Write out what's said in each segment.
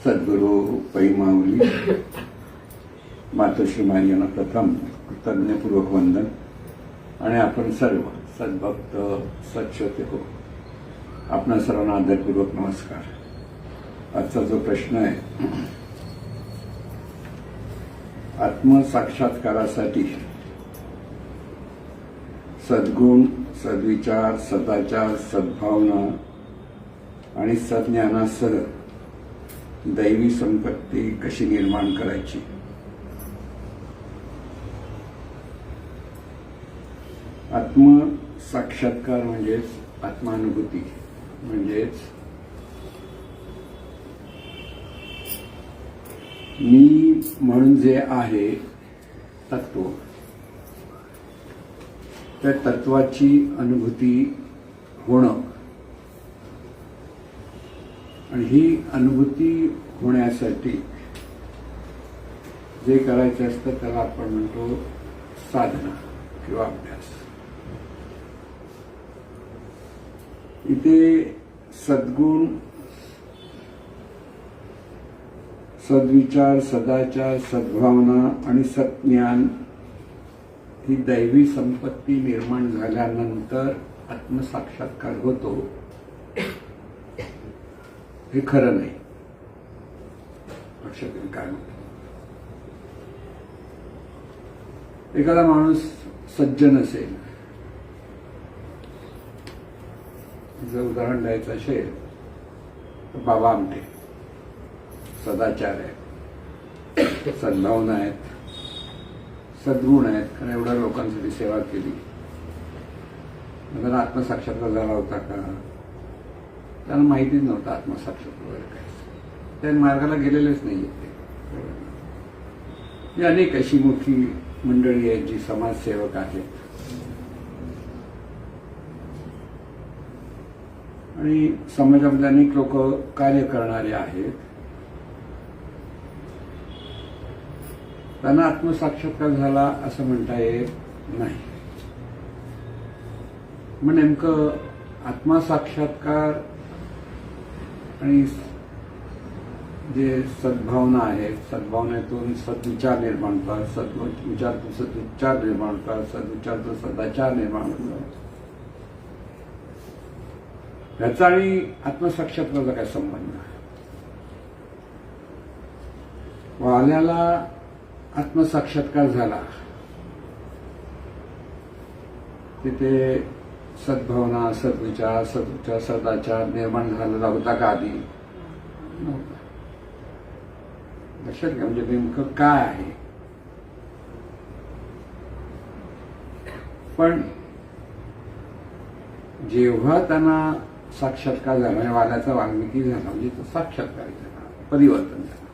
सद्गुरू पैमावली मातोश्री यांना प्रथम कृतज्ञपूर्वक वंदन आणि आपण सर्व सद्भक्त सच्चोते हो आपणा सर्वांना आदरपूर्वक नमस्कार। आजचा जो प्रश्न आहे, आत्मसाक्षात्कारासाठी सद्गुण, सद्विचार, सदाचार, सद्भावना आणि सज्ञानासह दैवी संपत्ती कशी निर्माण करायची। आत्मसाक्षात्कार म्हणजेच आत्मानुभूती, म्हणजेच मी म्हणून जे आहे तत्व, त्या तत्वाची अनुभूती होणं आणि ही अनुभूती होण्यासाठी जे करायचं असतं त्याला आपण म्हणतो साधना किंवा अभ्यास। इथे सद्गुण, सद्विचार, सदाचार, सद्भावना आणि सज्ञान ही दैवी संपत्ती निर्माण झाल्यानंतर आत्मसाक्षात्कार होतो हे खरं नाही। लक्षात काय म्हणतो, एखादा माणूस सज्जन असेल, जर उदाहरण द्यायचं असेल तर बाबा आमटे सदाचार आहेत, सद्भावना आहेत, सद्गुण आहेत, कारण एवढ्या लोकांसाठी सेवा केली। त्यांना आत्मसाक्षात्कार झाला होता का? त्यांना माहितीच नव्हतं आत्मसाक्षात्कार वगैरे काय, त्या मार्गाला गेलेलेच नाही ते। अनेक अशी मोठी मंडळी आहेत जी समाजसेवक आहेत आणि समाजामध्ये अनेक लोक कार्य करणारे आहेत, त्यांना आत्मसाक्षात्कार झाला असं म्हणता येत नाही। मग नेमकं आत्मसाक्षात्कार आणि जे सद्भावना आहेत, सद्भावनेतून सद्विचार निर्माण होतात, सद्विचारातून सद्विचार निर्माण होतात, सद्विचारातून सदाचार निर्माण होतात, ह्याचा आणि आत्मसाक्षात्काराचा काय संबंध आहे? वाल्याला आत्मसाक्षात्कार झाला, तिथे सद्भावना, सद्विचार, सदाचार निर्माण झालेला होता का आधी? नव्हता। लक्षात घ्या, म्हणजे नेमकं काय आहे? पण जेव्हा त्यांना साक्षात्कार झाला, म्हणजे वाल्याचा वाल्मिकी झाला, म्हणजे तो साक्षात्कार झाला, परिवर्तन झालं,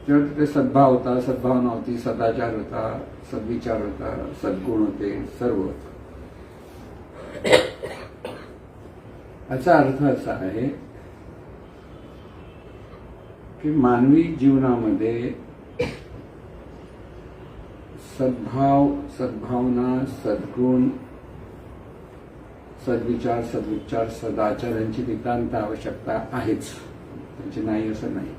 तेव्हा तिथे सद्भाव होता, सद्भावना होती, सदाचार होता, सद्विचार होता, सद्गुण होते, सर्व होतं। याचा अर्थ असा आहे की मानवी जीवनामध्ये सद्भाव, सद्भावना, सद्गुण, सद्विचार, सद्विचार, सदाचार यांची नितांत आवश्यकता आहेच, त्यांची नाही असं नाही।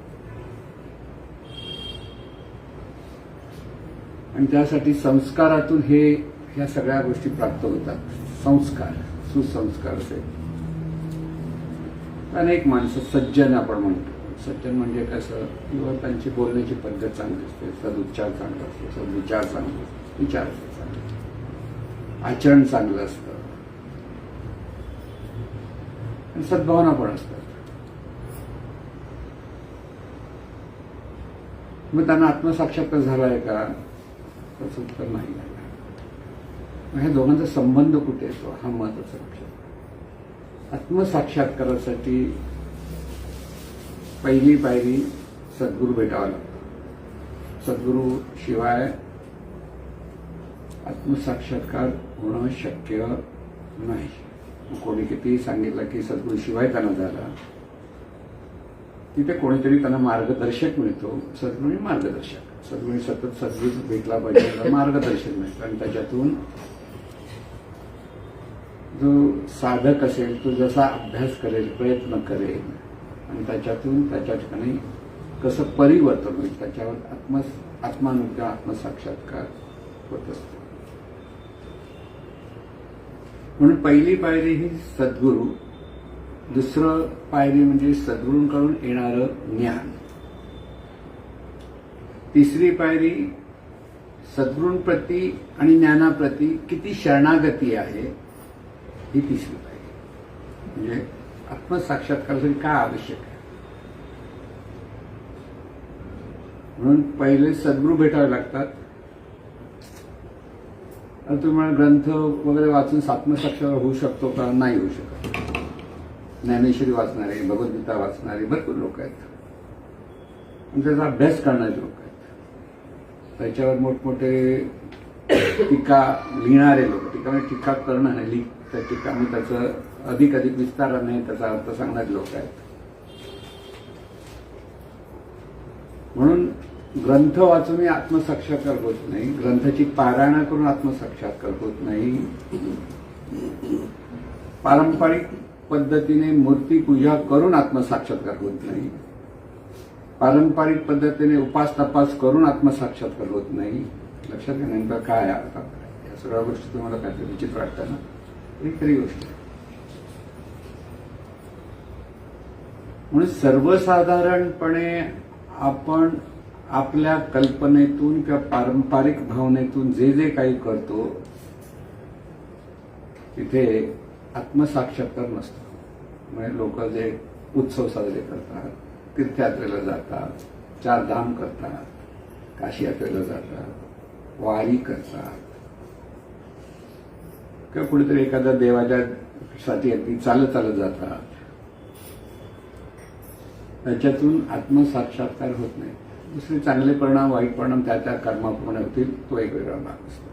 आणि त्यासाठी संस्कारातून ह्या सगळ्या गोष्टी प्राप्त होतात। संस्कार, सुसंस्कार असेल, अनेक माणसं सज्जन आपण म्हणतो, सज्जन म्हणजे कसं, किंवा त्यांची बोलण्याची पद्धत चांगली असते, सदुच्चार चांगला असतो, सद्विचार चांगला असतो, विचार चांगला, आचरण चांगलं असतं आणि सद्भावना पण असतात। मग त्यांना आत्मसाक्षात्कार झालाय का? तसं उत्तर नाही झालं। ह्या दोघांचा संबंध कुठे येतो हा महत्वाचा लक्षात। आत्मसाक्षात्कारासाठी पहिली पायरी सद्गुरू भेटावा लागतो। सद्गुरू शिवाय आत्मसाक्षात्कार होणं शक्य नाही। कोणी कितीही सांगितलं की सद्गुरू शिवाय त्यांना झाला, तिथे कोणीतरी त्यांना मार्गदर्शक मिळतो। सद्गुरू मार्गदर्शक, सद्गुरू सतत सद्गुरू भेटला पाहिजे, मार्गदर्शक मिळतं आणि त्याच्यातून जो साधक असेल तो जसा अभ्यास करेल, प्रयत्न करेल, आणि त्याच्यातून त्याच्या ठिकाणी कसं परिवर्तन होईल त्याच्यावर आत्मानुभव आत्मसाक्षात्कार होत असतो. म्हणून पहिली पायरी ही सद्गुरू, दुसरं पायरी म्हणजे सद्गुरूंकडून येणारं ज्ञान, तिसरी पायरी सद्गुरूंप्रती आणि ज्ञानाप्रती किती शरणागती आहे ही तिसरी पायरी. म्हणजे आत्मसाक्षात्कारासाठी काय आवश्यक आहे. म्हणून पहिले सद्गुरू भेटावे लागतात. तुम्हाला ग्रंथ वगैरे वाचून आत्मसाक्षात्कार होऊ शकतो का? नाही होऊ शकत. ज्ञानेश्वरी वाचणारे, भगवद्गीता वाचणारे भरपूर लोक आहेत, त्याचा अभ्यास करणारे लोक आहेत, त्याच्यावर मोठमोठे टीका लिहिणारे लोक, टीका करणं नाही, त्या टीका मग त्याचं अधिक विस्ताराने त्याचा अर्थ सांगणारे लोक आहेत. म्हणून ग्रंथ वाचूनही आत्मसाक्षात्कार होत नाही, ग्रंथाची पारायण करून आत्मसाक्षात्कार होत नाही, पारंपरिक पद्धतीने मूर्तीपूजा करून आत्मसाक्षात्कार होत नाही, पारंपरिक पद्धतीने उपास तपास करून आत्मसाक्षात्कार होत नाही. लक्षात घ्या नेमकं काय आता या सगळ्या गोष्टी तुम्हाला काहीतरी विचित्र वाटतं ना, ही खरी गोष्ट आहे. म्हणून सर्वसाधारणपणे आपण आपल्या कल्पनेतून किंवा पारंपरिक भावनेतून जे जे काही करतो तिथे आत्मसाक्षात्कार नसतो. म्हणजे लोक जे उत्सव साजरे करतात, तीर्थयात्रेला जातात, 4 धाम करतात, काशी यात्रेला जातात, वारी करतात किंवा कुठेतरी एखाद्या देवाच्या साठी अगदी चालत जातात, त्याच्यातून आत्मसाक्षात्कार होत नाही. दुसरे चांगले परिणाम वाईट परिणाम त्या कर्माप्रमाणे होतील, तो एक वेगळा भाग असतो.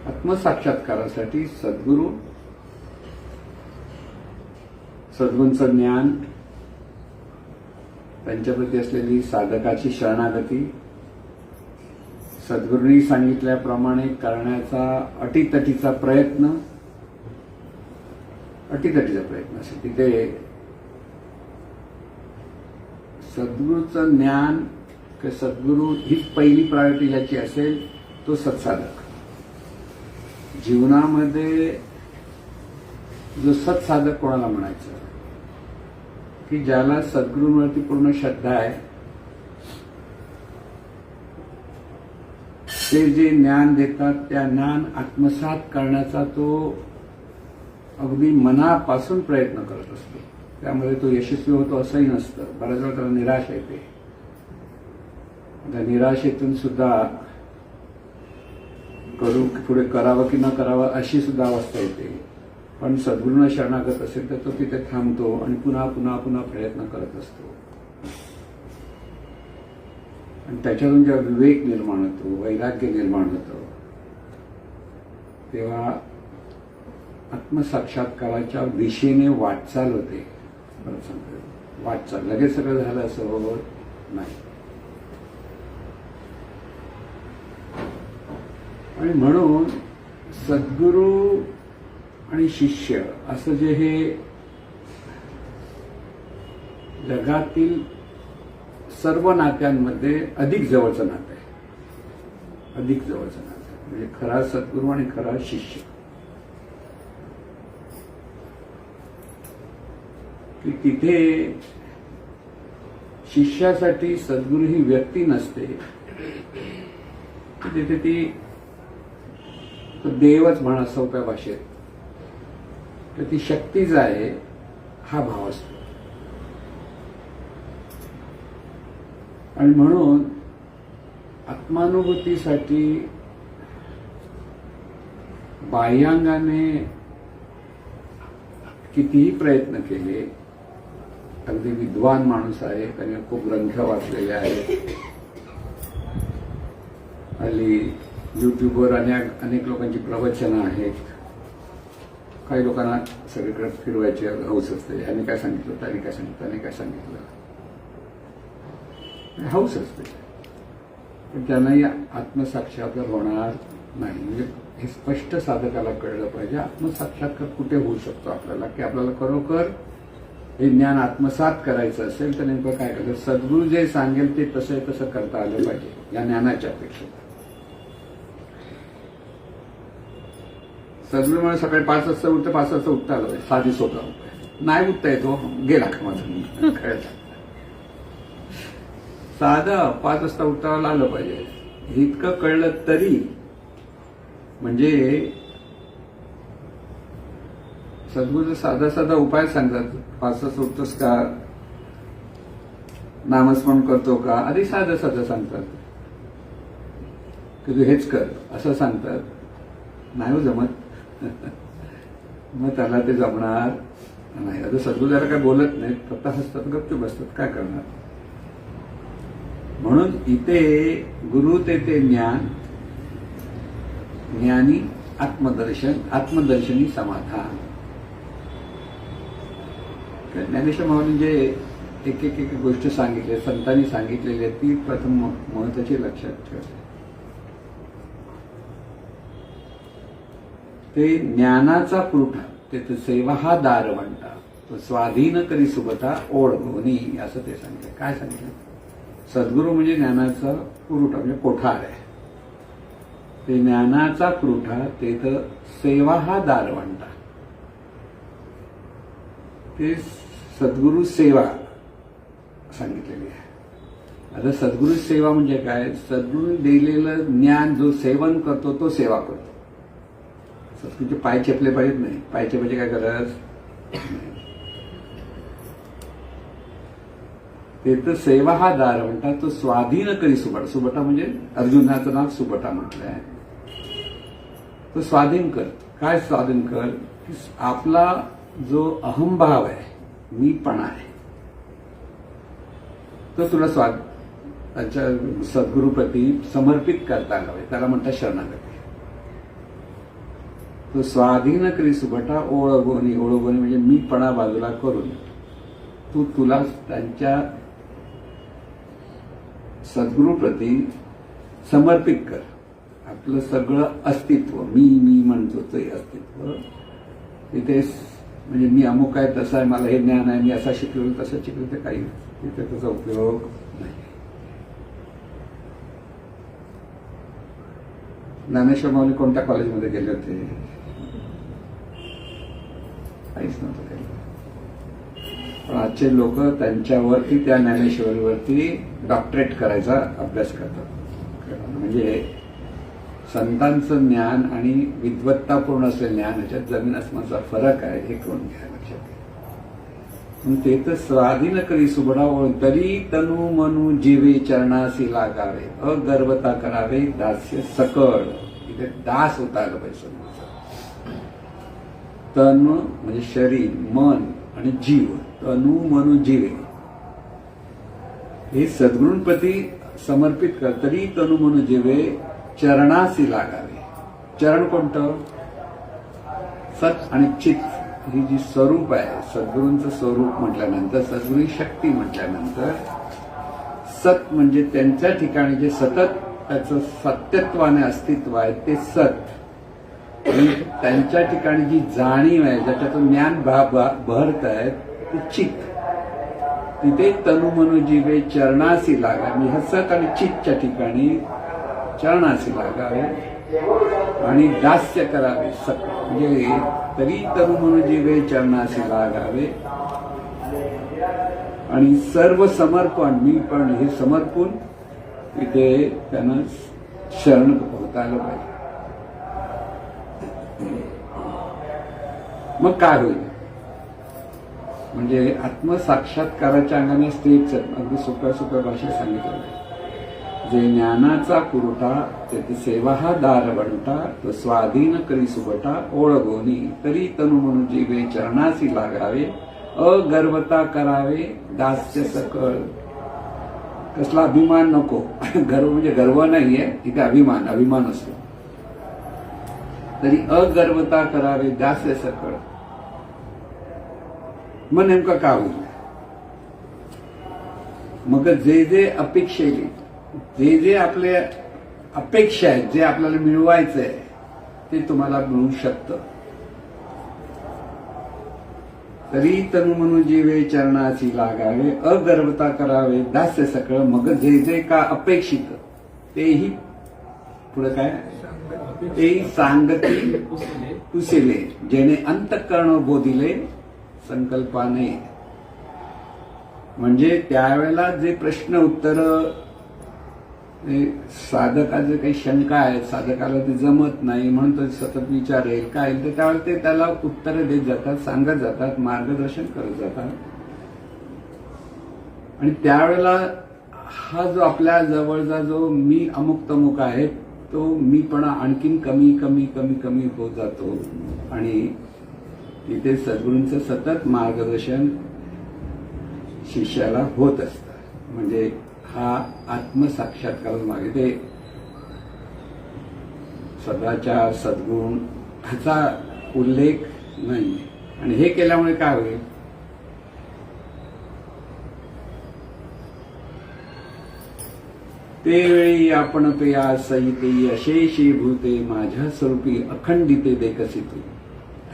आत्मसाक्षात्कारासाठी सद्गुरूंचं ज्ञान, त्यांच्याप्रती असलेली साधकाची शरणागती, सद्गुरूंनी सांगितल्याप्रमाणे करण्याचा अटीतटीचा प्रयत्न असेल तिथे सद्गुरूचं ज्ञान किंवा सद्गुरू हीच पहिली प्रायोरिटी ज्याची असेल तो सत्साधक. जीवनामध्ये जो सत्साधक कोणाला म्हणायचं की ज्याला सद्गुरूंवरती पूर्ण श्रद्धा आहे, ते जे ज्ञान देतात त्या ज्ञान आत्मसात करण्याचा तो अगदी मनापासून प्रयत्न करत असतो. त्यामध्ये तो यशस्वी होतो असंही नसतं. बऱ्याच वेळा त्याला निराश येते. त्या निराशेतून सुद्धा पुढे करावं की न करावं अशी सुद्धा अवस्था येते. पण सद्गुरूंना शरणागत असेल तर तो तिथे थांबतो आणि पुन्हा पुन्हा पुन्हा प्रयत्न करत असतो. आणि त्याच्यातून जेव्हा विवेक निर्माण होतो, वैराग्य निर्माण होतं, तेव्हा आत्मसाक्षात्काराच्या दिशेने वाटचाल होते. वाटचाल लगेच सगळं झालं असं होत नाही. आणि म्हणून सद्गुरू आणि शिष्य असं जे हे जगातील सर्व नात्यांमध्ये अधिक जवळचं नातं आहे. अधिक जवळचं नातं आहे म्हणजे खरा सद्गुरू आणि खरा शिष्य. की तिथे शिष्यासाठी सद्गुरू ही व्यक्ती नसते, तिथे ती देवच म्हणा सोप्या भाषेत, तर ती शक्तीच आहे हा भाव असतो. आणि म्हणून आत्मानुभूतीसाठी बाह्यांगाने कितीही प्रयत्न केले, अगदी विद्वान माणूस आहे, त्याने खूप ग्रंथ वाचलेले आहेत, हल्ली युट्यूबवर अनेक लोकांची प्रवचनं आहेत, काही लोकांना सगळीकडे फिरवायची हौस असते, ह्याने काय सांगितलं, त्याने काय सांगितलं, त्याने काय सांगितलं, हौस असते. पण त्यांनाही आत्मसाक्षात्कार होणार नाही. म्हणजे हे स्पष्ट साधकाला कळलं पाहिजे आत्मसाक्षात्कार कुठे होऊ शकतो आपल्याला, की आपल्याला खरोखर हे ज्ञान आत्मसात करायचं असेल तर नेमकं काय करायचं? सद्गुरू जे सांगेल ते तसं तसं करता आलं पाहिजे या ज्ञानाच्या अपेक्षेत. सद्गुरू म्हणून सकाळी 5 वाजता उठतं, 5 वाजता उठता आलं पाहिजे. साधी सोपा उपाय नाही उठता येतो, गेला का माझं कळायचं. साधं 5 वाजता उठता आलं पाहिजे. इतकं कळलं तरी म्हणजे सद्गुरू साधा साधा उपाय सांगतात. 5 वाजता उठतोस का, नामस्मरण करतो का, आधी साधं साधं सांगतात की तू हेच कर असं सांगतात. नाही हो जमत. मग त्याला ते जमणार नाही. आता सद्गुरू जरा काय बोलत नाहीत, फक्त हसतात, गपचूप बसतात, काय करणार. म्हणून इथे गुरु ते ज्ञान, ज्ञानी आत्मदर्शन, आत्मदर्शनी समाधान. ज्ञानेश्वर महाराजांनी जे एक एक एक गोष्ट सांगितली, संतांनी सांगितलेली आहे, ती प्रथम महत्वाची लक्षात ठेवा. ते ज्ञानाचा पुरवठा, ते सेवा हा दारवंटा, तो स्वाधीन करी सुबता ओढवणी, असं ते सांगितलं. काय सांगितलं? सद्गुरू म्हणजे ज्ञानाचा पुरवठा, म्हणजे कोठार आहे. ते ज्ञानाचा पुरवठा, ते तर सेवा हा दारवंटा. ते सद्गुरू सेवा सांगितलेली आहे. आता सद्गुरू सेवा म्हणजे काय? सद्गुरू दिलेलं ज्ञान जो सेवन करतो तो सेवा करतो. सद्गुरूचे पाय चेपले पाहिजेत नाही. पाय चेपायची काय गरज? ते तर सेवा हा दारवंटा, तो स्वाधीन करी सुबटा. सुबटा म्हणजे अर्जुनाचं नाव सुबटा म्हटलंय. तो स्वाधीन कर. काय स्वाधीन कर? आपला जो अहंभाव आहे, मीपणा आहे, तो तुला त्याच्या सद्गुरूप्रती समर्पित करता आला पाहिजे. त्याला म्हणतात शरणागती. तो स्वाधीन करी सुबटा ओळगोनी. ओळगोनी म्हणजे मीपणा बाजूला करून तू तुला त्यांच्या सद्गुरूप्रती समर्पित कर. आपलं सगळं अस्तित्व, मी म्हणतो ते अस्तित्व तिथे, म्हणजे मी अमुक आहे, तसं आहे, मला हे ज्ञान आहे, मी असा शिकलो तसं शिकलो, ते काही तिथे त्याचा उपयोग नाही. ज्ञानेश्वर माऊली कोणत्या कॉलेजमध्ये गेले होते? काहीच नव्हतं केलं. पण आजचे लोक त्यांच्यावरती, त्या ज्ञानेश्वरीवरती डॉक्टरेट करायचा अभ्यास करतात. म्हणजे संतांचं ज्ञान आणि विद्वत्तापूर्ण असलेलं ज्ञान याच्यात जमीन आसमानाचा फरक आहे, हे करून घ्या लक्षात. ते तर स्वाधीन करी सुबडा ओळ, तरी तनु मनु जीवे चरणासी लागावे, अगर्वता करावे दास्य सकळ. इथे दास होता आलं पाहिजे. तन म्हणजे शरीर, मन आणि जीव. तनु मनु जीवे हे सद्गुरूंप्रती समर्पित कर. तरी तनु मनु जीवे चरणासी लागावे. चरण कोणतं? सत आणि चित ही जी स्वरूप आहे, सद्गुरूंचं स्वरूप म्हटल्यानंतर, सद्गुरू शक्ती म्हटल्यानंतर, सत म्हणजे त्यांच्या ठिकाणी जे सतत त्याचं सत्यत्वाने अस्तित्व आहे ते सत. आणि त्यांच्या ठिकाणी जी जाणीव आहे, ज्याच्यातून ज्ञान बहरत आहे ते चित. तिथे तनु मनु जीवे चरणासी लागा. म्हणजे ह्या सत आणि चितच्या ठिकाणी चरणासी लागावे आणि दास्य करावे. सत म्हणजे तरी तनु मनु जीवे चरणासी लागावे आणि सर्व समर्पण, मी पण हे समर्पून तिथे त्यांना शरण होता आलं पाहिजे. मग काय होईल? म्हणजे आत्मसाक्षात्काराच्या अंगाने स्टेप्स आहेत. अगदी सोप्या सोप्या भाषेत सांगितलं. जे ज्ञानाचा पुरवठा, त्याची सेवा हा दारवंटा, तो स्वाधीन करी सुबटा ओळगोनी, तरी तनु मनु जीवे चरणासी लागावे, अगर्वता करावे दास्य सकळ. कसला अभिमान नको. गर्व म्हणजे गर्व नाहीये, इथे अभिमान असतो. तरी अगर्वता करावे दास्य सकळ. मग नेमकं काय होईल? मग जे अपेक्षेली, जे आपले अपेक्षा आहेत, जे आपल्याला मिळवायचं आहे ते तुम्हाला मिळू शकतं. तरी तनु म्हणून जीवे चरणाची लागावे, अगर्वता करावे दास्य सकळ, मग जे जे का अपेक्षित तेही पुढे काय, तेही सांगती पुसिले, जेणे अंतःकरण बोधिले संकल्पाने. म्हणजे त्यावेळेला जे प्रश्न उत्तर साधकाचे काही शंका आहेत, साधकाला ते जमत नाही म्हणून तो सतत विचारेल काय, तर त्यावेळेला ते त्याला उत्तरं देत जातात, सांगत जातात, मार्गदर्शन करत जातात. आणि त्यावेळेला हा जो आपल्या जवळचा जो मी अमुक तमुक आहे तो मीपणा आणखीन कमी कमी कमी कमी होत जातो. आणि तिथे सद्गुरूंचं सतत मार्गदर्शन शिष्याला होत असतं. म्हणजे हा आत्मसाक्षात्कार मागे ते सदाचार सद्गुण ह्याचा उल्लेख नाही. आणि हे केल्यामुळे काय होईल, ते वेळी आपण पेया सहिते अशेषी भूते, माझ्या स्वरूपी अखंडिते देखसितू,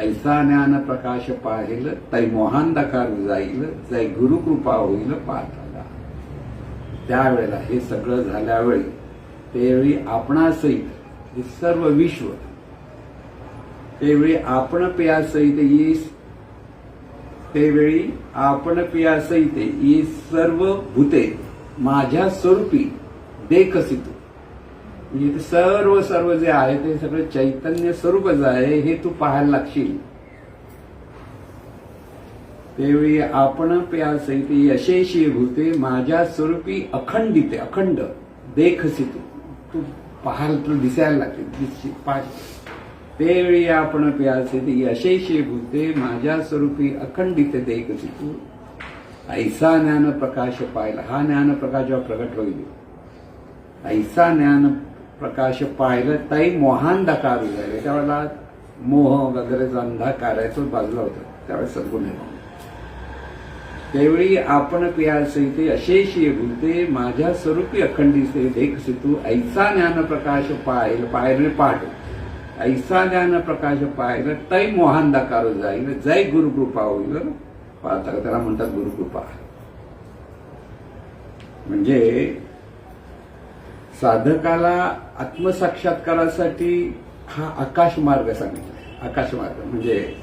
ऐसा ज्ञान प्रकाश पाहिल तै मोहांधकार जाईल, जय गुरुकृपा होईल पाहताला. त्यावेळेला हे सगळं झाल्यावेळी त्यावेळी आपणासहित हे सर्व विश्व, त्यावेळी आपण पेयासहित येस, त्यावेळी आपण पेयासहित ही सर्व भूते माझ्या स्वरूपी देखसितू. म्हणजे सर्व सर्व जे आहे ते सगळं चैतन्य स्वरूपच आहे हे तू पाहायला लागशील. त्यावेळी आपण प्यासहित अशेषी भूते, माझ्या स्वरूपी अखंडिते अखंड देखसितू, तू पाहायला तुला दिसायला लागते त्यावेळी आपण प्यासहित अशेषी भूते, माझ्या स्वरूपी अखंडिते देखसितू, ऐसा ज्ञान प्रकाश पाहिला. हा ज्ञान प्रकाश जेव्हा प्रगट होईल, ऐसा ज्ञान प्रकाश पाहिलं तै मोहांधकार झाले. त्यावेळेला मोह वगैरेचा अंधकार आहे तो बाजूला होता, त्यावेळेस सद्गुण आहे. त्यावेळी आपण प्यासहिते अशेषी भूते, माझ्या स्वरूपी अखंडिते देखसितू, ऐसा ज्ञान प्रकाश पाहिलं, पाहिलं पाठ, ऐसा ज्ञान प्रकाश पाहिलं तै मोहांधकार जाईल, जय गुरुकृपा होईल पाहता. त्याला म्हणतात गुरुकृपा. म्हणजे साधकाला आत्मसाक्षात्कारासाठी हा आकाश मार्ग सांगितला. आकाश मार्ग म्हणजे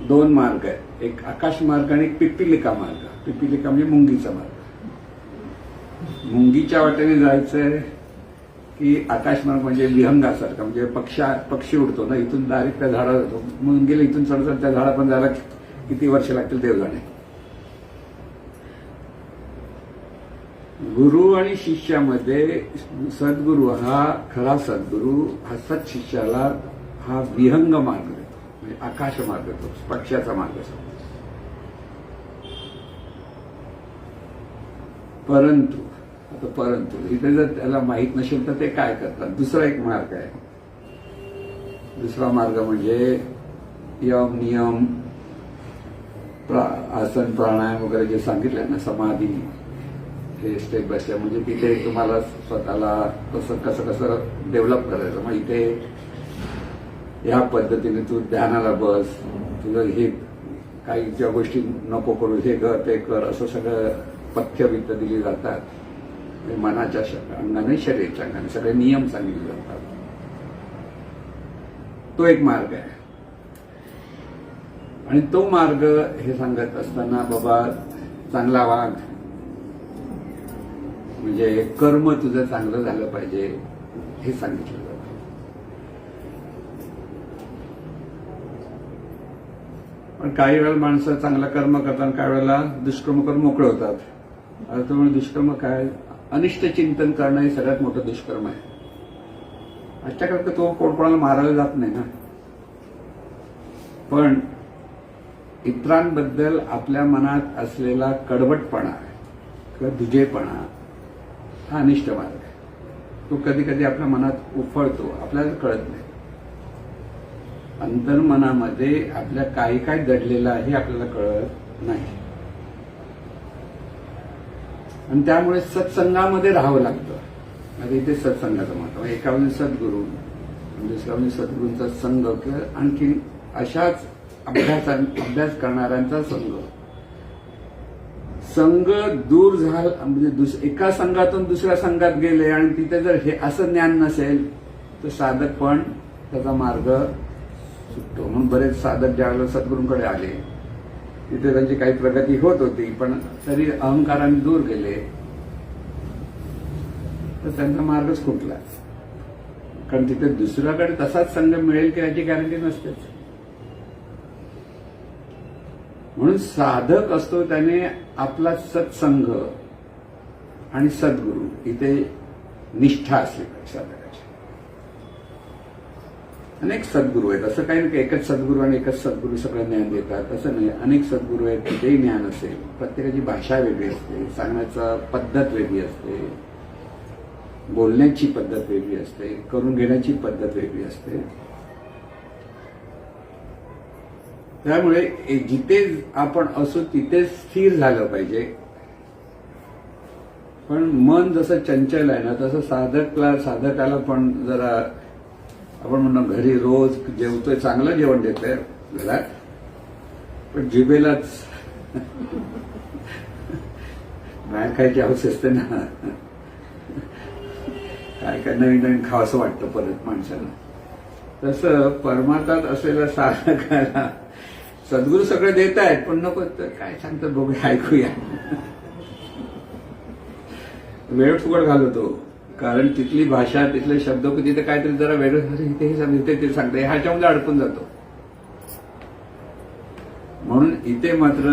दोन मार्ग आहेत, एक आकाश मार्ग आणि एक पिपिलिका मार्ग. पिपिलिका म्हणजे मुंगीचा मार्ग. मुंगीच्या वाटेने जायचंय की आकाश मार्ग म्हणजे विहंगासारखा, म्हणजे पक्षी उडतो ना, इथून डायरेक्ट त्या झाडावर जातो. मुंगीला इथून चढतात, त्या झाडा पण जायला किती वर्ष लागतील देव जाणे. गुरु आणि शिष्यामध्ये सद्गुरु हा खरा सद्गुरु हा सत शिष्याला हा विहंग मार्ग देतो, म्हणजे आकाश मार्ग देतो, पक्षाचा मार्ग असतो. परंतु इथे जर त्याला माहीत नसेल तर ते काय करतात, दुसरा एक मार्ग आहे. दुसरा मार्ग म्हणजे यम नियम आसन प्राणायाम वगैरे जे सांगितलं ना, समाधी, हे स्टेप बाय स्टेप. म्हणजे तिथे तुम्हाला स्वतःला कसं कसं कसं डेव्हलप करायचं. मग इथे या पद्धतीने तू ध्यानाला बस, तुझं हे काही ज्या गोष्टी नको करू, हे कर ते कर, असं सगळं पथ्यवित्त दिली जातात. मनाच्या अंगाने शरीराच्या अंगाने सगळे नियम सांगितले जातात. तो एक मार्ग आहे. आणि तो मार्ग हे सांगत असताना बाबा चांगला वाग, म्हणजे कर्म तुझं चांगलं झालं पाहिजे हे सांगितलं जातं. पण काही वेळेला माणसं चांगलं कर्म करतात, काही वेळेला दुष्कर्म करून मोकळे होतात. त्यामुळे दुष्कर्म काय, अनिष्ट चिंतन करणं हे सगळ्यात मोठं दुष्कर्म आहे. आजच्याकडे तो कोणाला मारायला जात नाही ना, पण इतरांबद्दल आपल्या मनात असलेला कडवटपणा किंवा दुजेपणा हा अनिष्ट मार्ग आहे. तो कधी कधी आपल्या मनात उफळतो, आपल्याला कळत नाही. अंतर्मनामध्ये आपल्या काही काय दडलेलं आहे आपल्याला कळत नाही. आणि त्यामुळे सत्संगामध्ये राहावं लागतं. आता इथे सत्संगाचं महत्व, एका बाजूने सद्गुरू, दुसरा म्हणजे सद्गुरूंचा संघ किंवा आणखी अशाच अभ्यास करणाऱ्यांचा संघ दूर झाला म्हणजे एका संघातून दुसऱ्या संघात गेले आणि तिथे जर हे असं ज्ञान नसेल तर साधक पण त्याचा मार्ग सुटतो. म्हणून बरेच साधक ज्यावेळेला सद्गुरूंकडे आले तिथे त्यांची काही प्रगती होत होती, पण तरी अहंकाराने दूर गेले तर त्यांचा मार्गच फुटला. कारण तिथे दुसऱ्याकडे तसाच संघ मिळेल की याची गॅरंटी नसतेच. म्हणून साधक असतो त्याने आपला सत्संग आणि सद्गुरू इथे निष्ठा असली पाहिजे. साधकाची अनेक सद्गुरू आहेत, असं काही नाही की एकच सद्गुरू आणि एकच सद्गुरू सगळं ज्ञान देतात असं नाही. अनेक सद्गुरू आहेत, तिथेही ज्ञान असेल. प्रत्येकाची भाषा वेगळी असते, सांगण्याचा पद्धत वेगळी असते, बोलण्याची पद्धत वेगळी असते, करून घेण्याची पद्धत वेगळी असते. त्यामुळे जिथे आपण असू तिथे स्थिर झालं पाहिजे. पण मन जसं चंचल आहे ना तसं साधकाला पण जरा आपण म्हणतो घरी रोज जेवतोय, चांगलं जेवण देतोय घरात, पण जिभेलाच बाहेर खायची हौस असते ना. काय काय नवीन नवीन खावंसं वाटतं परत माणसाला. तसं परमार्थात असलेल्या साधकाला सद्गुरू सगळे देत आहेत, पण नको तर काय सांगतात बघूया, ऐकूया. वेळ फुकट घालवतो, कारण तिथली भाषा तिथले शब्द तिथे काहीतरी जरा वेगळं इथे ते सांगते, ह्याच्यामध्ये अडकून जातो. म्हणून इथे मात्र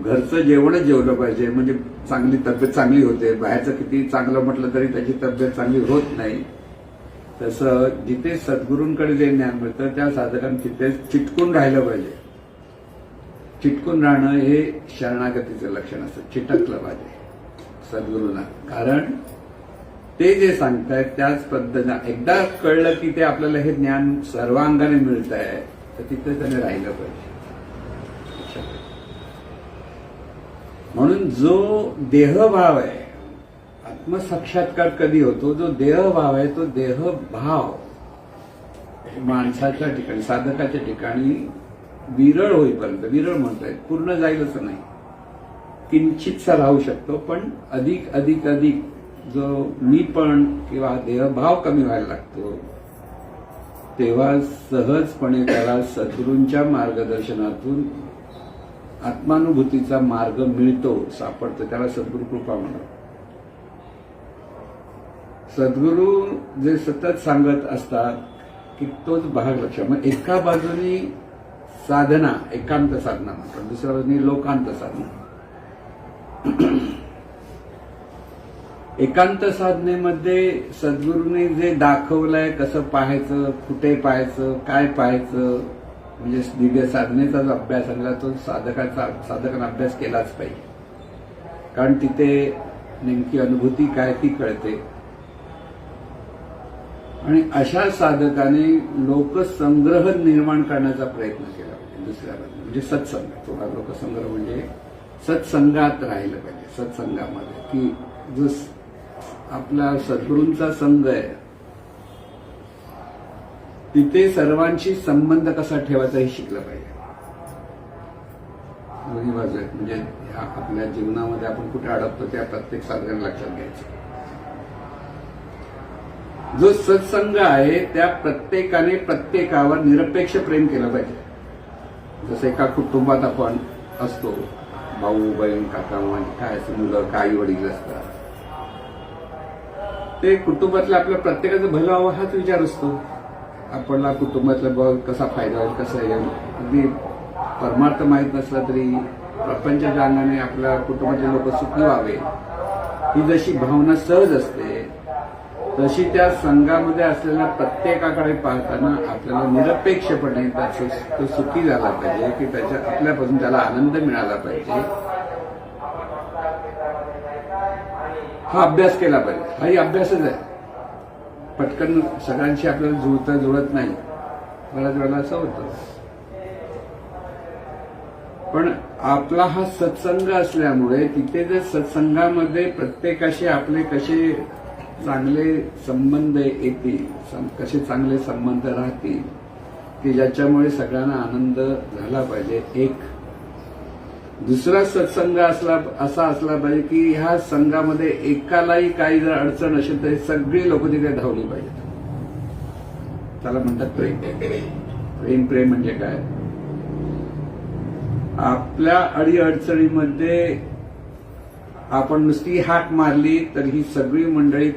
घरचं जेवणच जेवलं पाहिजे, म्हणजे चांगली तब्येत चांगली होते. बाहेरचं किती चांगलं म्हटलं तरी त्याची तब्येत चांगली होत नाही. तसं जिथे सद्गुरूंकडे जे ज्ञान मिळतं त्या साधकांना तिथे चिटकून राहिलं पाहिजे. चिटकून राहणं हे शरणागतीचं लक्षण असतं. चिटकलं पाहिजे सद्गुरूंना, कारण ते जे सांगतायत त्याच पद्धतीनं एकदा कळलं की ते आपल्याला हे ज्ञान सर्वांगाने मिळत आहे तर तिथे त्याने राहिलं पाहिजे. म्हणून जो देहभाव आहे, आत्मसाक्षात्कार कधी होतो, जो देहभाव आहे तो देहभाव माणसाच्या ठिकाणी, साधकाच्या ठिकाणी विरळ होईपर्यंत, विरळ म्हणताय पूर्ण जाईल असं नाही, किंचितसा राहू शकतो, पण अधिक अधिक अधिक जो मीपण किंवा देहभाव कमी व्हायला लागतो तेव्हा सहजपणे त्याला सद्गुरूंच्या मार्गदर्शनातून आत्मानुभूतीचा मार्ग मिळतो, सापडतो. त्याला सद्गुरू कृपा म्हणतात. सद्गुरू जे सतत सांगत असतात की तोच भाग लक्ष. मग एका बाजूनी साधना, एकांत साधना म्हणतात, दुसऱ्या बाजूनी लोकांत साधना. एकांत साधनेमध्ये सद्गुरूने जे दाखवलंय कसं पाहायचं, कुठे पाहायचं, काय पाहायचं, म्हणजे दिव्य साधनेचा जो अभ्यास आणला तो साधकाने अभ्यास केलाच पाहिजे. कारण तिथे नेमकी अनुभूती काय ती कळते. आणि अशा साधकाने लोकसंग्रह निर्माण करण्याचा प्रयत्न केला पाहिजे. दुसऱ्या बाजूला म्हणजे सत्संग, थोडा लोकसंग्रह म्हणजे सत्संगात राहिलं पाहिजे. सत्संगामध्ये की जो आपला सद्गुरूंचा संघ आहे तिथे सर्वांशी संबंध कसा ठेवायचा हे शिकलं पाहिजे. दोन्ही बाजू आहेत. म्हणजे आपल्या जीवनामध्ये आपण कुठे अडकतो त्या प्रत्येक साधकाने लक्षात घ्यायचं. जो सत्संग आहे त्या प्रत्येकाने प्रत्येकावर निरपेक्ष प्रेम केलं पाहिजे. जसं एका कुटुंबात आपण असतो, भाऊ बहीण काका काय असं मुलं काही वडील असतात, ते कुटुंबातलं आपल्या प्रत्येकाचं भलं व्हावं हाच विचार असतो. आपल्याला कुटुंबातला कसा फायदा होईल, कसा येईल, अगदी परमार्थ माहीत नसला तरी प्रपंचाच्या अंगाने आपल्या कुटुंबाचे लोक सुखी व्हावे ही जशी भावना सहज असते तशी त्या संघामध्ये असलेल्या प्रत्येकाकडे पाहताना आपल्याला निरपेक्षपणे तो सुखी झाला पाहिजे की त्याच्या आपल्यापासून त्याला आनंद मिळाला पाहिजे हा अभ्यास केला पाहिजे. हाही अभ्यासच आहे. पटकन सगळ्यांशी आपल्याला जुळत नाही, बऱ्याच वेळेला असं होतं. पण आपला हा सत्संग असल्यामुळे तिथे जर सत्संगामध्ये प्रत्येकाशी आपले कसे चांगले संबंध येतील, कसे चांगले संबंध राहतील की ज्याच्यामुळे सगळ्यांना आनंद झाला पाहिजे. एक दुसरा सत्संग असा असला पाहिजे की ह्या संघामध्ये एकालाही काही जर अडचण असेल तर सगळी लोक तिथे धावली पाहिजेत. त्याला म्हणतात प्रेम. प्रेम म्हणजे काय? आपल्या अडीअडचणीमध्ये आपण नुसती हाक मारली तर ही सगळी मंडळी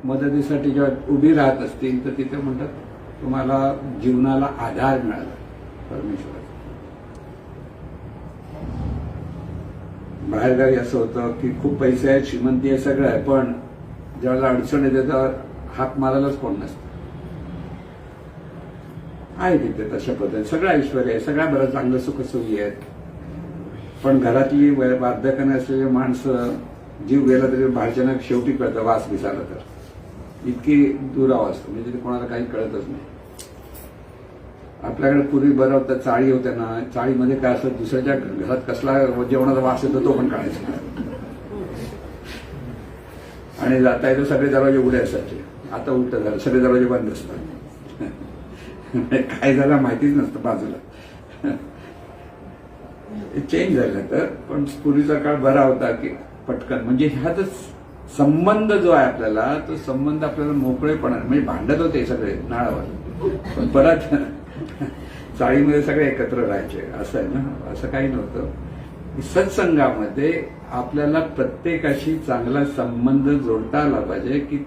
मदतीसाठी जेव्हा उभी राहत असतील तर तिथे म्हणतात तुम्हाला जीवनाला आधार मिळाला परमेश्वराचा. बाहेरगावी असं होतं की खूप पैसे आहेत, श्रीमंती आहे, सगळं आहे, पण ज्यावेळेला अडचण येते तेव्हा हाक मारायलाच कोण नसतं. आहे तिथे तशा पद्धतीने सगळं ऐश्वर आहे, सगळ्या बरं चांगलं सुखसोयी आहेत, पण घरातली वार्धक्याने असलेली माणसं जीव गेला तरी बाहेरच्या शेवटी कळतं वास दिसायला तर इतकी दुरावा असतो म्हणजे कोणाला काही कळतच नाही. आपल्याकडे पूर्वी बरं होतं, चाळी होत्या ना, चाळीमध्ये काय असतं दुसऱ्याच्या घरात कसला जेवणाचा वास येतो तो पण काढायचा आणि जाता येतो सगळे दरवाजे उघडे असायचे. आता उलट झालं, सगळे दरवाजे बंद असतात. काय झालं माहितीच नसतं बाजूला. चेंज झालं तर, पण पूर्वीचा काळ बरा होता की पटकन म्हणजे ह्या जो संबंध जो आहे आपल्याला तो संबंध आपल्याला मोकळेपणा म्हणजे भांडत होते सगळे नाळावर, पण परत चाळीमध्ये सगळे एकत्र राहायचे असं आहे ना. असं काही नव्हतं. सत्संगामध्ये आपल्याला प्रत्येकाशी चांगला संबंध जोडता आला पाहिजे की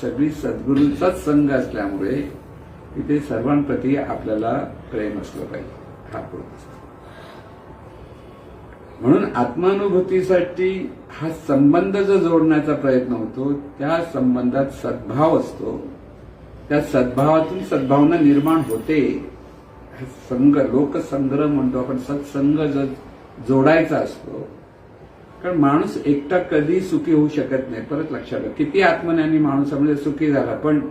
सगळी सद्गुरूंचाच संघ असल्यामुळे तिथे सर्वांप्रती आपल्याला प्रेम असलं पाहिजे. हा पूर्ण म्हणून आत्मानुभूतीसाठी हा संबंध जो जोडण्याचा प्रयत्न होतो त्या संबंधात सद्भाव असतो. त्या सद्भावातून सद्भावना निर्माण होते. संघ लोकसंग्रह म्हणतो आपण, सत्संग जो जोडायचा असतो. कारण माणूस एकटा कधी सुखी होऊ शकत नाही. परत लक्षात घ्या, किती आत्मज्ञानी माणूस म्हणजे सुखी झाला पण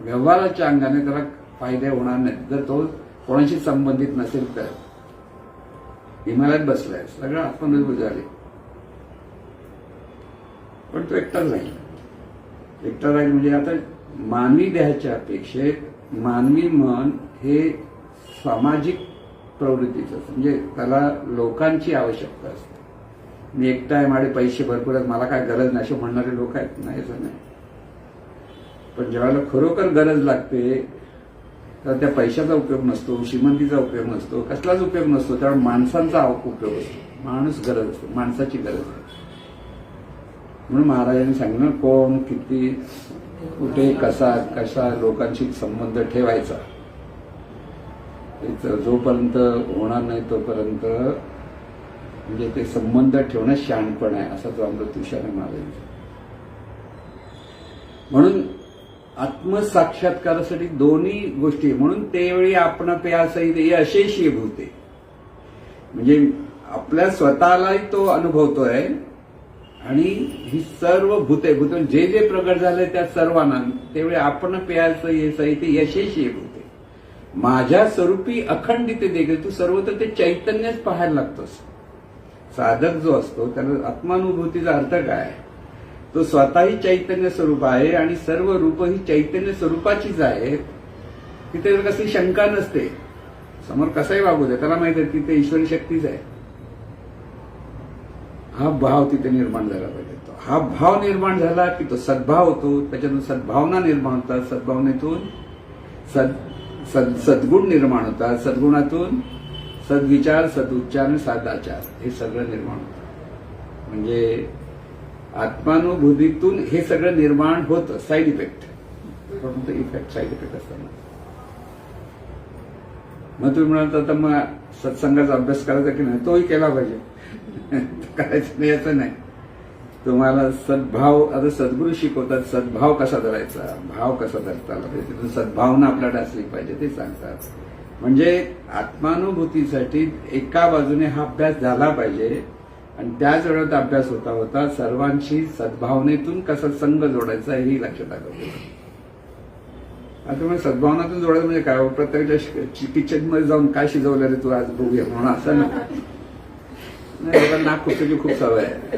व्यवहाराच्या अंगाने त्याला फायदे होणार नाहीत जर तो कोणाशी संबंधित नसेल तर. हिमालयात बसलाय, सगळं आत्मनिर्भर झाले, पण तो एकटाच राहील. एकटा राहील म्हणजे आता मानवी देहाच्या अपेक्षेत मानवी मन हे सामाजिक प्रवृत्तीचं म्हणजे त्याला लोकांची आवश्यकता असते. मी एकटा आहे, माझे पैसे भरपूर आहेत, मला काय गरज नाही असे म्हणणारे लोक आहेत. नाही असं नाही. पण ज्यावेळेला खरोखर गरज लागते तर त्या पैशाचा उपयोग नसतो, श्रीमंतीचा उपयोग नसतो, कसलाच उपयोग नसतो. त्यावेळेला माणसांचा उपयोग असतो. माणूस गरज असतो, माणसाची गरज आहे. म्हणून महाराजांनी सांगितलं कोण किती कुठे कसा लोकांशी संबंध ठेवायचा. जोपर्यंत होणार नाही तोपर्यंत म्हणजे ते संबंध ठेवणं शहाणपण आहे असा तो अमृतविषयाने महाराजांचा. म्हणून आत्मसाक्षात्कारासाठी दोन्ही गोष्टी. म्हणून त्यावेळी आपण प्यासही अशेषी भूते म्हणजे आपल्या स्वतःलाही तो अनुभवतोय आणि ही सर्व भूते जे जे प्रगट झाले त्या सर्वांना त्यावेळी आपण प्यायचं हे सहित यशेषी भूते माझ्या स्वरूपी अखंडित देखील. तू सर्वत्र ते चैतन्यच पाहायला लागतोस. साधक जो असतो त्याला आत्मानुभूतीचा अर्थ काय? तो स्वतःही चैतन्य स्वरूप आहे आणि सर्व रूप ही चैतन्य स्वरूपाचीच आहेत. तिथे कसली शंका नसते. समोर कसाही वागू दे त्याला माहित आहे तिथे ईश्वरी शक्तीच आहे. हा भाव तिथे निर्माण झाला पाहिजे. हा भाव निर्माण झाला की तो सद्भाव होतो. त्याच्यातून सद्भावना निर्माण होतात. सद्भावनेतून सद्गुण निर्माण होतात. सद्गुणातून सद्विचार, सदुच्चार, सदाचार हे सगळं निर्माण होतं. म्हणजे आत्मानुभूतीतून हे सगळं निर्माण होतं. साईड इफेक्ट फक्त इफेक्ट साईड इफेक्ट असताना मग तुम्ही म्हणाल तर मग सत्संगाचा अभ्यास करायचा की नाही? तोही केला पाहिजे. करायचं नाही असं नाही. तुम्हाला सद्भाव आता सद्गुरू शिकवतात. सद्भाव कसा धरायचा, भाव कसा धरता आला पाहिजे, तिथून सद्भावना आपल्याकडे असली पाहिजे ते सांगतात. म्हणजे आत्मानुभूतीसाठी एका बाजूने हा अभ्यास झाला पाहिजे आणि त्याच वेळेत अभ्यास होता होता सर्वांशी सद्भावनेतून कसा संघ जोडायचा हेही लक्षात आलं पाहिजे. आता म्हणजे सद्भावनातून जोडायचं म्हणजे काय? प्रत्येकाच्या किचनमध्ये जाऊन काय शिजवलं रे तू आज बघूया म्हणून असं नाही. लोकांना नाक खुपसायची खूप सवय आहे.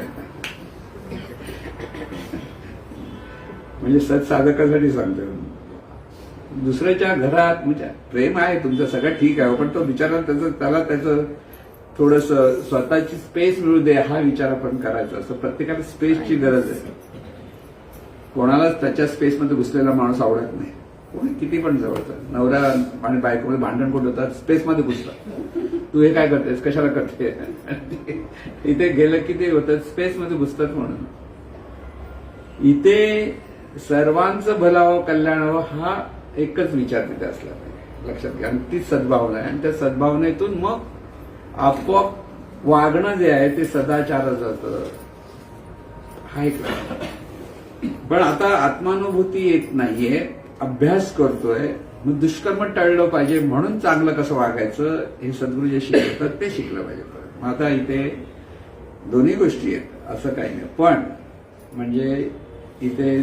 म्हणजे सत्साधकासाठी सांगतो. दुसऱ्याच्या घरात म्हणजे प्रेम आहे तुमचं सगळं ठीक आहे, पण तो बिचारा त्याचं थोडस स्वतःची स्पेस मिळू दे हा विचार आपण करायचा असतो. प्रत्येकाला स्पेसची गरज आहे. कोणालाच त्याच्या स्पेसमध्ये घुसलेला माणूस आवडत नाही. कोणी किती पण जवळचा नवरा आणि बायकोमध्ये भांडण कोण होतात, स्पेसमध्ये घुसतात. तू हे काय करतेस, कशाला करते, इथे गेलं की ते होतं स्पेसमध्ये घुसतात. म्हणून इथे सर्वांचं भलावं कल्याणावं हा एकच विचार तिथे असला पाहिजे, लक्षात घ्या. आणि ती सद्भावना आहे आणि त्या सद्भावनेतून मग आपोआप वागणं जे आहे ते सदाचार जातं. हा एक. पण आता आत्मानुभूती येत नाहीये, अभ्यास करतोय. मग दुष्कर्म टळलं पाहिजे म्हणून चांगलं कसं वागायचं हे सद्गुरू जे शिकवतात ते शिकलं पाहिजे. मग आता इथे दोन्ही गोष्टी आहेत असं काही नाही. पण म्हणजे इथे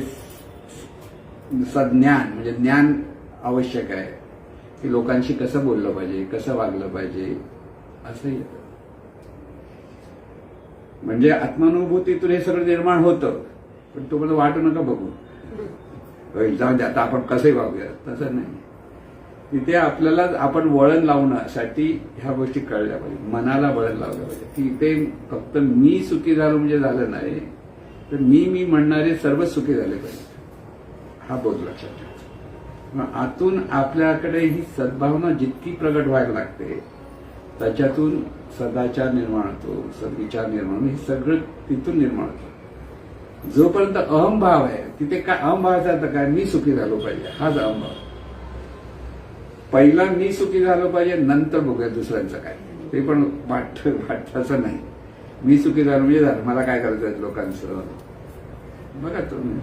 सज्ञान म्हणजे ज्ञान आवश्यक आहे की लोकांशी कसं बोललं पाहिजे, कसं वागलं पाहिजे असंही येतं. म्हणजे आत्मानुभूतीतून हे सगळं निर्माण होतं. पण तुम्हाला वाटू नका बघू जाऊ दे आता आपण कसंही वागूया, तसं नाही. तिथे आपल्याला आपण वळण लावण्यासाठी ह्या गोष्टी कळल्या पाहिजे, मनाला वळण लावलं पाहिजे की इथे फक्त मी सुखी झालो म्हणजे झालं नाही, तर मी म्हणणारे सर्व सुखी झाले पाहिजे. हा बोध लक्षात ठेवायचा. मग आतून आपल्याकडे ही सद्भावना जितकी प्रगट व्हायला लागते त्याच्यातून सदाचार निर्माण होतो, सद्विचार निर्माण होतो. हे सगळं तिथून निर्माण होतं. जोपर्यंत अहंभाव आहे तिथे काय, अहंभावाचा अर्थ काय, मी सुखी झालो पाहिजे हाच अहंभाव. पहिला मी सुखी झालो पाहिजे, नंतर बघूया दुसऱ्यांचं काय. ते पण वाटतं नाही. मी सुखी झालो म्हणजे झालं, मला काय करायचं लोकांचं. बघा तुम्ही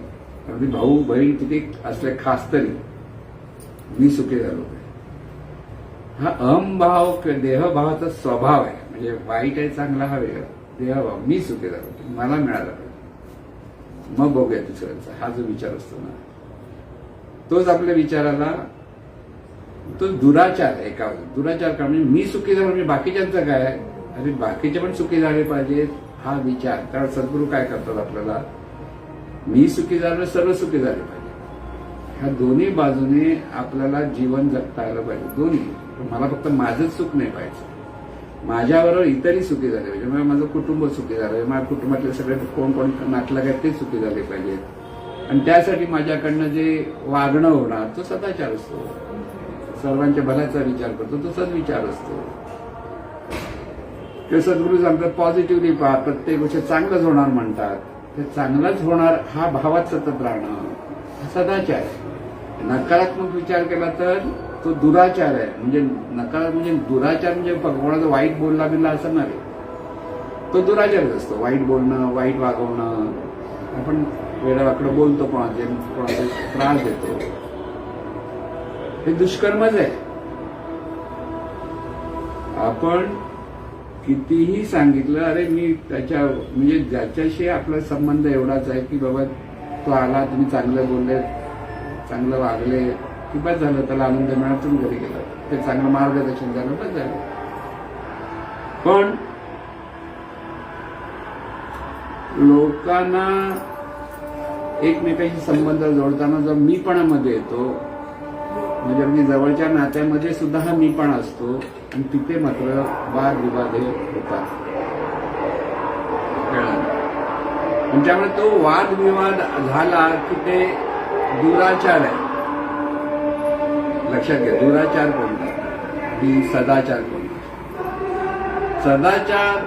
अगदी भाऊ बहीण किती असले खास तरी मी सुखी झालो पाहिजे. हा अहंभाव किंवा देहभावाचा स्वभाव आहे. म्हणजे वाईट आहे चांगला हा वेगळा, देहभाव मी सुखी झालो पाहिजे, मला मिळाला पाहिजे, मग बघूया दुसऱ्यांचा. हा जो विचार असतो ना तोच आपल्या विचाराला तो दुराचार आहे. एका दुराचार का म्हणजे मी सुखी झालो म्हणजे बाकीच्यांचं काय, अरे बाकीचे पण सुखी झाले पाहिजेत हा विचार. कारण सद्गुरू काय करतात आपल्याला, मी सुखी झालो सर्व सुखी झाले पाहिजे. ह्या दोन्ही बाजूने आपल्याला जीवन जगता आलं पाहिजे. दोन्ही. मला फक्त माझंच सुख नाही पाहिजे, माझ्याबरोबर इतरही सुखी झाले पाहिजे. म्हणजे माझं कुटुंब सुखी झालं, माझ्या कुटुंबातले सगळे कोण कोण नातलग आहेत ते सुखी झाले पाहिजेत. आणि त्यासाठी माझ्याकडनं जे वागणं होणार तो सदाचार असतो. सर्वांच्या भल्याचा विचार करतो तो सद्विचार असतो. ते सद्गुरू सांगतात पॉझिटिव्हली पहा, प्रत्येक गोष्ट चांगलंच होणार म्हणतात. ते चांगलंच होणार हा भावात सतत राहणं हा सदाचार आहे. नकारात्मक विचार केला तर तो दुराचार आहे. म्हणजे नकारात्मक म्हणजे दुराचार म्हणजे कोणाचं वाईट बोलला बिलला असं नाही, तो दुराचारच असतो. वाईट बोलणं, वाईट वागवणं, आपण वेडावाकडं बोलतो, कोणाचा त्रास देतो, हे दुष्कर्मच आहे. आपण कितीही सांगितलं अरे मी त्याच्या म्हणजे ज्याच्याशी आपला संबंध एवढाच आहे की बाबा तो आला, तुम्ही चांगलं बोलले, चांगलं वागले की बस झालं, त्याला आनंद मिळाला, तुम्ही घरी गेला, ते चांगलं मार्गदर्शन झालं, बस झालं. पण लोकांना एकमेकांशी संबंध जोडताना जो मीपणामध्ये येतो, म्हणजे अगदी जवळच्या नात्यामध्ये सुद्धा हा मीपणा असतो आणि तिथे मात्र वादविवाद हे होतात. आणि त्यामुळे तो वादविवाद झाला की ते दुराचार आहे. लक्षात घ्या, दुराचार कोणता की सदाचार कोणता. सदाचार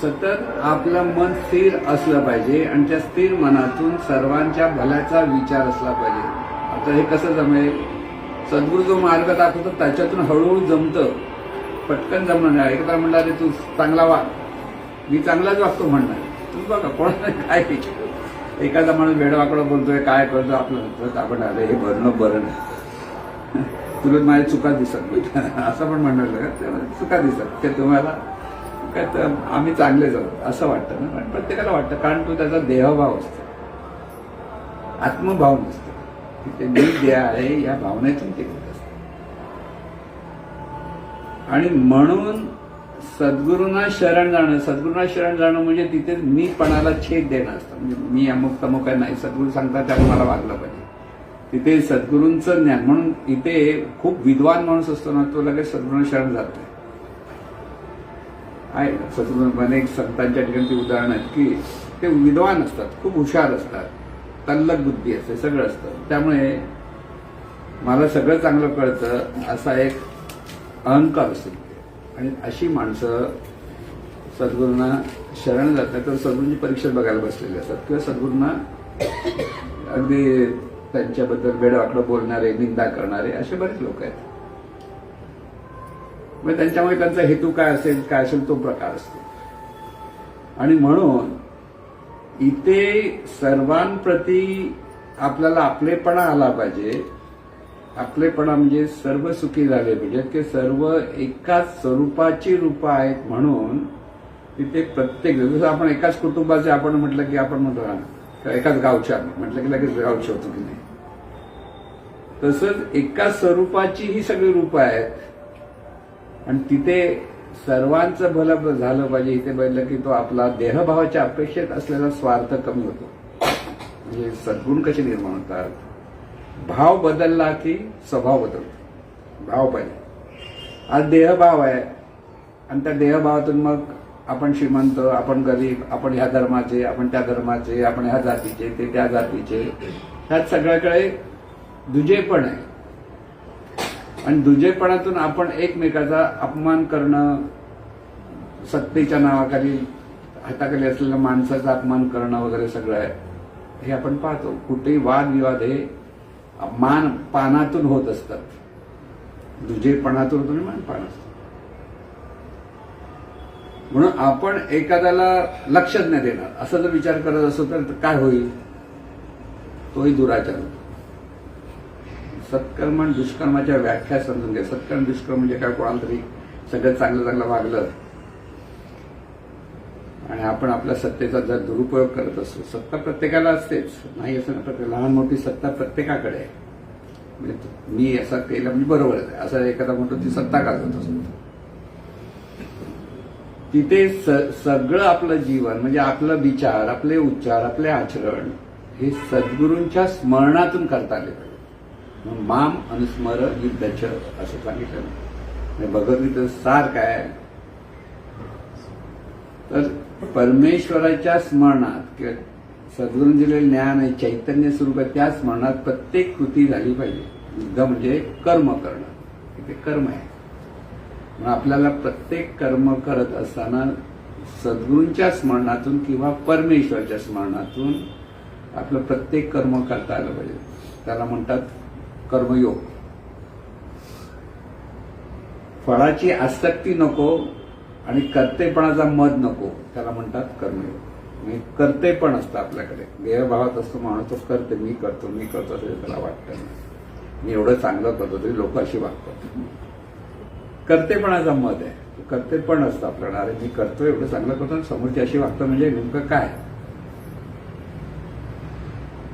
सतत आपलं मन स्थिर असलं पाहिजे आणि त्या स्थिर मनातून सर्वांच्या भल्याचा विचार असला पाहिजे. आता हे कसं जमेल, सद्गुरू जो मार्ग दाखवतो त्याच्यातून हळूहळू जमतं, पटकन जमणार नाही. एकदा म्हणला रे तू चांगला वाग, मी चांगलाच वागतो म्हणणार. तुम्ही बघा कोणाला काय, एखादा माणूस वेडवाकडं बोलतोय, काय करतो आपलं, आपण आलं हे भरणं बरं नाही, तुला माझ्या चुका दिसत नाही असं पण म्हणणार, चुका दिसत ते तुम्हाला काय, तर आम्ही चांगलेच आहोत असं वाटतं ना. पण प्रत्येकाला वाटतं, कारण तो त्याचा देहभाव असतो, आत्मभाव नसतो. ते मी देह आहे या भावनेतून ते होत असतं. आणि म्हणून सद्गुरूंना शरण जाणं म्हणजे तिथे मीपणाला छेद देणं असतं. म्हणजे मी अमुक तमुक आहे नाही, सद्गुरू सांगतात त्याला मला वागलं पाहिजे. तिथे सद्गुरूंचं ज्ञान म्हणून इथे खूप विद्वान माणूस असतो ना, तो लगेच सद्गुरूंना शरण जात नाही. आहे सद्गुरू अनेक संतांच्या ठिकाणी ती उदाहरणं आहेत की ते विद्वान असतात, खूप हुशार असतात, तल्लक बुद्धी असते, सगळं असतं. त्यामुळे मला सगळं चांगलं कळतं असा एक अहंकार असतो. आणि अशी माणसं सद्गुरूंना शरण जात नाही, तर सद्गुरूंची परीक्षा बघायला बसलेली असतात किंवा सद्गुरूंना अगदी त्यांच्याबद्दल वेडवाकडं बोलणारे, निंदा करणारे असे बरेच लोक आहेत. मग त्यांच्यामुळे त्यांचा हेतू काय असेल तो प्रकार असतो. आणि म्हणून इथे सर्वांप्रती आपल्याला आपलेपणा आला पाहिजे. आपलेपणा म्हणजे सर्व सुखी झाले पाहिजे, की सर्व एकाच स्वरूपाची रूपं आहेत. म्हणून तिथे प्रत्येक जसं आपण एकाच कुटुंबाचे आपण म्हटलं की आपण म्हणतो ना एकाच गावच्या म्हटलं की लगेच गावचे होतो की नाही, तसंच एकाच स्वरूपाची ही सगळी रूपं आहेत. आणि तिथे सर्वांचं भलं झालं पाहिजे. इथे बघितलं की तो आपला देहभावाच्या अपेक्षेत असलेला स्वार्थ कमी होतो. म्हणजे सद्गुण कसे निर्माण होतात, भाव बदलला की स्वभाव बदलतो. भाव पाहिजे. आज देहभाव आहे आणि त्या देहभावातून मग आपण श्रीमंत, आपण गरीब, आपण ह्या धर्माचे, आपण त्या धर्माचे, आपण ह्या जातीचे, ते त्या जातीचे, ह्यात सगळ्याकडे दुजेपण आहे. आणि दुजेपणातून आपण एकमेकाचा अपमान करणं, सत्तेच्या नावाखाली हाताखाली असलेल्या माणसाचा अपमान करणं वगैरे सगळं आहे हे आपण पाहतो. कुठेही वादविवाद हे मानपानातून होत असतात. दुजेपणातून होतो आणि मानपान असतं. म्हणून आपण एखाद्याला लक्षच नाही देणार असं जर विचार करत असतो तर काय होईल, तोही दुराचार होतो. सत्कर्म आणि दुष्कर्माच्या व्याख्या समजून घ्या. सत्कर्म दुष्कर्म म्हणजे काय, कोणाला तरी सगळं चांगलं वागलं आणि आपण आपल्या सत्तेचा जर दुरुपयोग करत असतो. सत्ता प्रत्येकाला असतेच, नाही असं नाही, लहान मोठी सत्ता प्रत्येकाकडे आहे. म्हणजे मी असं केलं म्हणजे बरोबरच आहे असं एखादा म्हणतो ती सत्ता गाजवत असतो. तिथे सगळं आपलं जीवन म्हणजे आपलं विचार, आपले उच्चार, आपले आचरण हे सद्गुरूंच्या स्मरणातून करता आले पाहिजे. माम अनुस्मर युद्धच असं सांगितलं. भगवद्गीतेचं सार काय तर परमेश्वराच्या स्मरणात किंवा सद्गुरूंनी दिलेले ज्ञान आहे, चैतन्य स्वरूप आहे, त्या स्मरणात प्रत्येक कृती झाली पाहिजे. युद्ध म्हणजे कर्म करणं, ते कर्म आहे. म्हणून आपल्याला प्रत्येक कर्म करत असताना सद्गुरूंच्या स्मरणातून किंवा परमेश्वराच्या स्मरणातून आपलं प्रत्येक कर्म करता आलं पाहिजे. त्याला म्हणतात कर्मयोग. फळाची आसक्ती नको आणि कर्तेपणाचा मद नको, त्याला म्हणतात कर्मयोग. म्हणजे कर्तेपण असतं आपल्याकडे, देहभावात असतो माणूस, तो करते, मी करतो असं त्याला वाटतं. मी एवढं चांगलं करतो तरी लोक अशी वागतात. कर्तेपणाचा मद आहे, कर्तेपण असतं आपल्याला. अरे मी करतोय, एवढं चांगलं करतो, समोरची अशी वागतं म्हणजे नेमकं काय.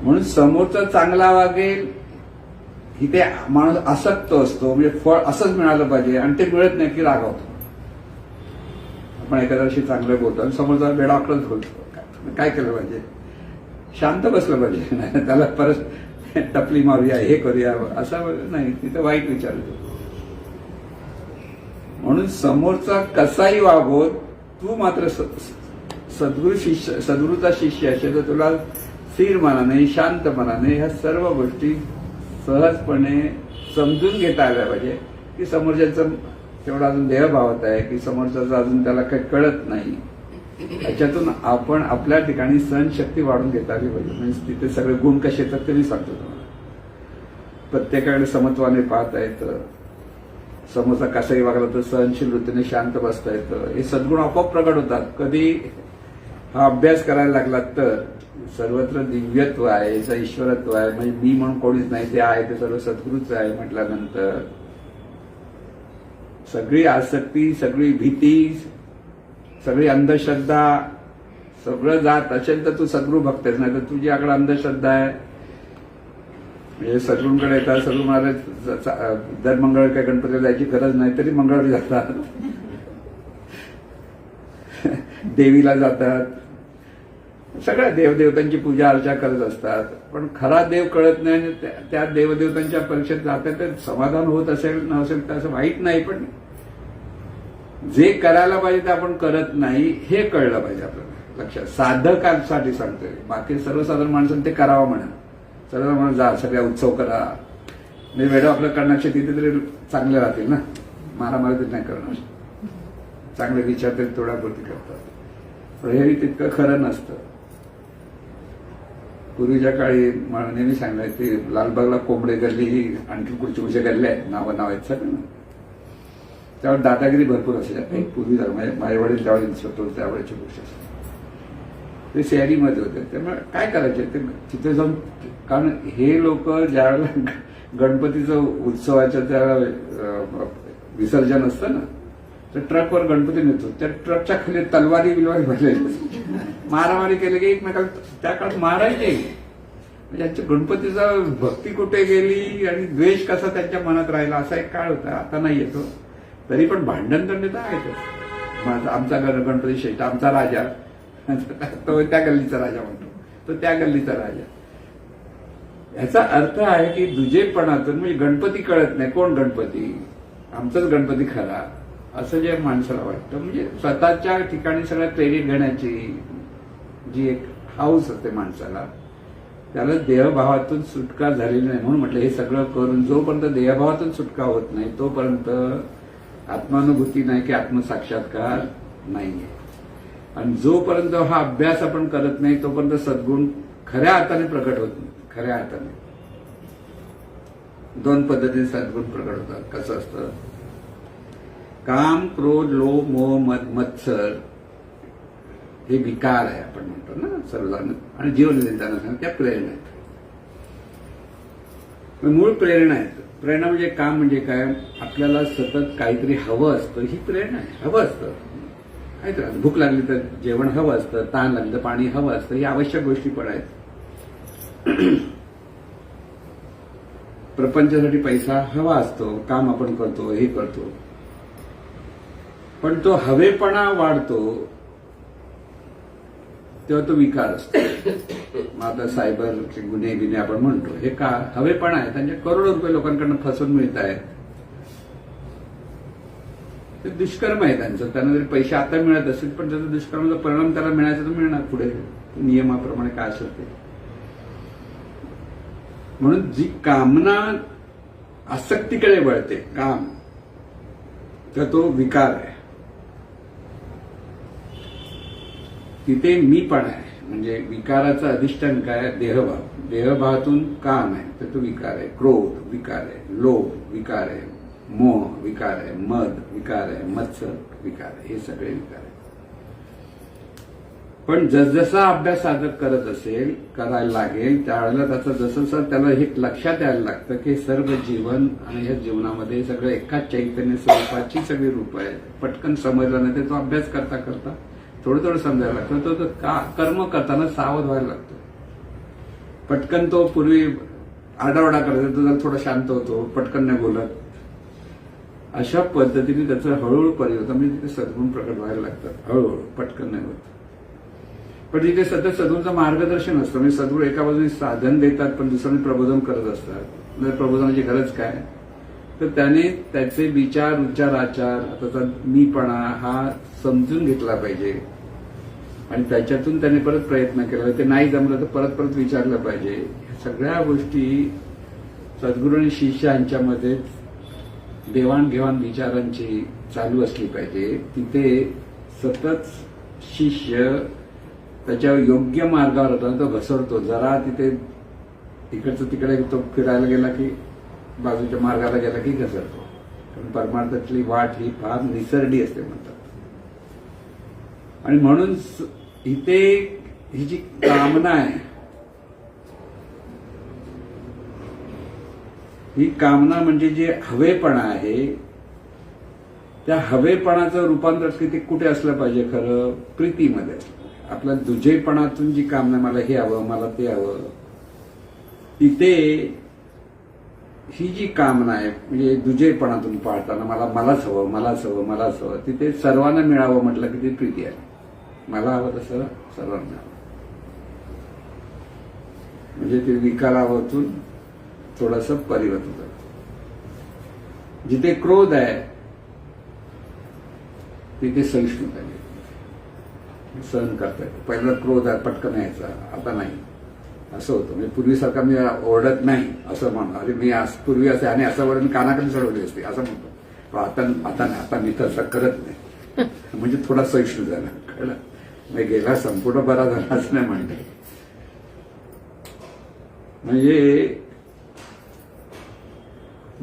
म्हणून समोरचा चांगला वागेल इथे माणूस आसक्त असतो, म्हणजे फळ असंच मिळालं पाहिजे आणि ते मिळत नाही की रागावतो. आपण एखाद्याशी चांगलं बोलतो आणि समोरचा वेडावाकडंच बोलतो. काय केलं पाहिजे, शांत बसलं पाहिजे, नाही त्याला परत टपली मारूया, हे करूया असं नाही, तिथं वाईट विचार येतो. म्हणून समोरचा कसाही वागो, तू मात्र सद्गुरूचा शिष्य असेल तर तुला स्थिर मनाने, शांत मनाने ह्या सर्व गोष्टी सहजपणे समजून घेता आल्या पाहिजे. की समोरच्याचं तेवढा अजून देहभावत आहे, की समोरच्याचं अजून त्याला काही कळत नाही. याच्यातून आपण आपल्या ठिकाणी सहनशक्ती वाढून घेता आली पाहिजे. म्हणजे तिथे सगळे गुण कसे येतात ते मी सांगतो तुम्हाला. प्रत्येकाकडे समत्वाने पाहता येतं, समोरचा कसाही वागला तर सहनशील वृत्तीने शांत बसता येतं. हे सद्गुण आपोआप प्रकट होतात. कधी हा अभ्यास करायला लागला तर सर्वत्र दिव्यत्व आहे, याचं ईश्वरत्व आहे, म्हणजे मी म्हणून कोणीच नाही, ते आहे ते सर्व सद्गुरूच आहे म्हटल्यानंतर सगळी आसक्ती, सगळी भीती, सगळी अंधश्रद्धा सगळं जात असेल तर तू सद्गुरू भक्त आहेस. नाही तर तुझ्याकडे अंधश्रद्धा आहे. म्हणजे सद्गुरूंकडे येतात, सद्गुरू महाराज दर मंगळवारी काही गणपतीला जायची गरज नाही तरी मंगळवारी जातात. देवीला जातात, सगळ्या देवदेवतांची पूजा अर्चा करत असतात, पण खरा देव कळत नाही आणि त्या देवदेवतांच्या परीक्षेत जातात. तर समाधान होत असेल नसेल तर असं वाईट नाही, पण जे करायला पाहिजे ते आपण करत नाही हे कळलं पाहिजे आपल्याला लक्षात. साधकांसाठी सांगतोय, बाकी सर्वसाधारण माणसांनी ते करावं म्हणा, सर्व म्हणून जा सगळ्या उत्सव करा, म्हणजे वेळ आपलं करण्याचे तिथे तरी चांगले राहतील ना, मारामारी तरी नाही करणार, चांगले विचार तरी तोडापुरती करतात. पण हे तितकं खरं नसतं. पूर्वीच्या काळी मला नेहमी सांगायचं ते लालबागला कोंबडे गल्ली ही आणखी कुठची गल्ल्या आहेत, नावं आहेत सगळं ना, त्यावर दादागिरी भरपूर असायच्या. पूर्वी माझे वडील त्यावेळी इन्स्पेक्टर होते, त्यावेळेची गोष्ट असते. ते शहरीमध्ये होते, त्यामुळे काय करायचे ते तिथे जाऊन, कारण हे लोक ज्यावेळेला गणपतीचं उत्सवाच्या त्या विसर्जन असतं ना, तर ट्रकवर गणपती नेतो, त्या ट्रकच्या खाली तलवारी बिलवारी भरलेली, मारामारी केली की एकमेकाला त्या काळात मारायचे. म्हणजे गणपतीचा भक्ती कुठे गेली आणि द्वेष कसा त्यांच्या मनात राहिला असा एक काळ होता. आता नाही येतो, तरी पण भांडण तर आहेतच. आमचा गणपती श्रेष्ठ, आमचा राजा, तो त्या गल्लीचा राजा म्हणतो, तो त्या गल्लीचा राजा. याचा अर्थ आहे की दुजेपणातून म्हणजे गणपती कळत नाही, कोण गणपती, आमचाच गणपती खरा, असं जे माणसाला वाटतं. म्हणजे स्वतःच्या ठिकाणी सगळं क्रेडिट घेण्याची जी एक हाऊस असते माणसाला, त्याला देहभावातून सुटका झालेली नाही. म्हणून म्हटलं हे सगळं करून जोपर्यंत देहभावातून सुटका होत नाही तोपर्यंत आत्मानुभूती नाही की आत्मसाक्षात्कार नाहीये. आणि जोपर्यंत हा अभ्यास आपण करत नाही तोपर्यंत सद्गुण खऱ्या अर्थाने प्रकट होत नाही. खऱ्या अर्थाने दोन पद्धतीने सद्गुण प्रकट होतात. कसं असतं, काम, क्रोध, लोभ, मोह, मत्सर हे विकार आहे आपण म्हणतो ना सर्वजण, आणि जीवननिर्धारण सांग त्या प्रेरणा आहेत. मूळ प्रेरणा आहेत. प्रेरणा म्हणजे काम म्हणजे काय, आपल्याला सतत काहीतरी हवं असतं, ही प्रेरणा आहे. हवं असतं काहीतरी, भूक लागली तर जेवण हवं असतं, ताण लागली तर पाणी हवं असतं, ही आवश्यक गोष्टी पण आहेत. प्रपंचासाठी पैसा हवा असतो, काम आपण करतो, हे करतो, पण तो हवेपणा वाढतो तेव्हा तो विकार असतो. मग आता सायबरचे गुन्हे बिन्हे आपण म्हणतो, हे का हवेपणा आहे. त्यांचे करोडो रुपये लोकांकडून फसवून मिळत आहेत, ते दुष्कर्म आहे त्यांचं. त्यांना जरी पैसे आता मिळत असतील पण त्याचा दुष्कर्माचा परिणाम त्याला मिळायचा तर मिळणार पुढे नियमाप्रमाणे काय असेल ते. म्हणून जी कामना आसक्तीकडे वळते काम, तर तो विकार आहे. तिथे मीपण आहे. म्हणजे विकाराचं अधिष्ठान काय, देहभाव. देहभावातून काम आहे तर तो विकार आहे. क्रोध विकार आहे, लोभ विकार आहे, मोह विकार आहे, मद विकार आहे, मत्सर विकार आहे, हे सगळे विकार आहे. पण जसजसा अभ्यास साधक करत असेल, करायला लागेल, त्यावेळेला त्याचं जसं त्याला हे लक्षात यायला लागतं की सर्व जीवन आणि ह्या जीवनामध्ये सगळं एकाच चैतन्य स्वरूपाची सगळी रूप आहेत. पटकन समजलं नाही तर तो अभ्यास करता करता थोडं थोडं समजायला लागतं. तो कर्म करताना सावध व्हायला लागतो. पटकन तो पूर्वी आरडाओरडा करतो, तो जर थोडा शांत होतो, पटकन नाही बोलत. अशा पद्धतीने त्याचं हळूहळू परिवर्तन, म्हणजे तिथे सद्गुण प्रकट व्हायला लागतात हळूहळू, पटकन नाही होत. पण तिथे सतत सद्गुणाचं मार्गदर्शन असतं. म्हणजे सद्गुरू एका बाजूने साधन देतात पण दुसऱ्याने प्रबोधन करत असतात. प्रबोधनाची गरज काय, तर त्याने त्याचे विचार, उच्चार, आचार, त्याचा मीपणा हा समजून घेतला पाहिजे आणि त्याच्यातून त्याने परत प्रयत्न केला पाहिजे. ते नाही जमलं तर परत परत विचारलं पाहिजे. सगळ्या गोष्टी सद्गुरू आणि शिष्य यांच्यामध्ये देवाणघेवाण विचारांची चालू असली पाहिजे. तिथे सतत शिष्य त्याच्या योग्य मार्गावर होता तो घसरतो. जरा तिथे तिकडचं तिकडे तो फिरायला गेला की बाजूच्या मार्गाला गेला की घसरतो. कारण परमार्थातली वाट ही फार निसरडी असते म्हणतात. आणि म्हणून इथे ही जी कामना आहे, ही कामना म्हणजे जे हवेपणा आहे, त्या हवेपणाचं रूपांतर किती कुठे असलं पाहिजे, खरं प्रीतीमध्ये असलं. आपल्या दुजेपणातून जी कामना, मला हे हवं, मला ते हवं, तिथे ही जी कामना आहे म्हणजे दुजेपणातून पाळताना मलाच हवं, मलाच हवं, मलाच हवं, तिथे सर्वांना मिळावं म्हटलं की ती प्रीती आहे. मला हवं तसं सर्वांना हवं. म्हणजे ते विकारावतून थोडंसं परिवर्तन होतं. जिथे क्रोध आहे तिथे सहिष्णुता येते, सहन करता येतं. पहिला क्रोध आहे पटकन यायचा, आता नाही असं होतं. म्हणजे पूर्वीसारखा मी ओरडत नाही असं म्हणतो. अरे मी पूर्वी असे आणि असं वरून कानाकडे चढवली असते असं म्हणतो. पण आता आता नाही, आता मी तसं करत नाही. म्हणजे थोडा सहिष्णू झाला, कळलं. मी गेला संपूर्ण बरा झाला असं नाही म्हणते. म्हणजे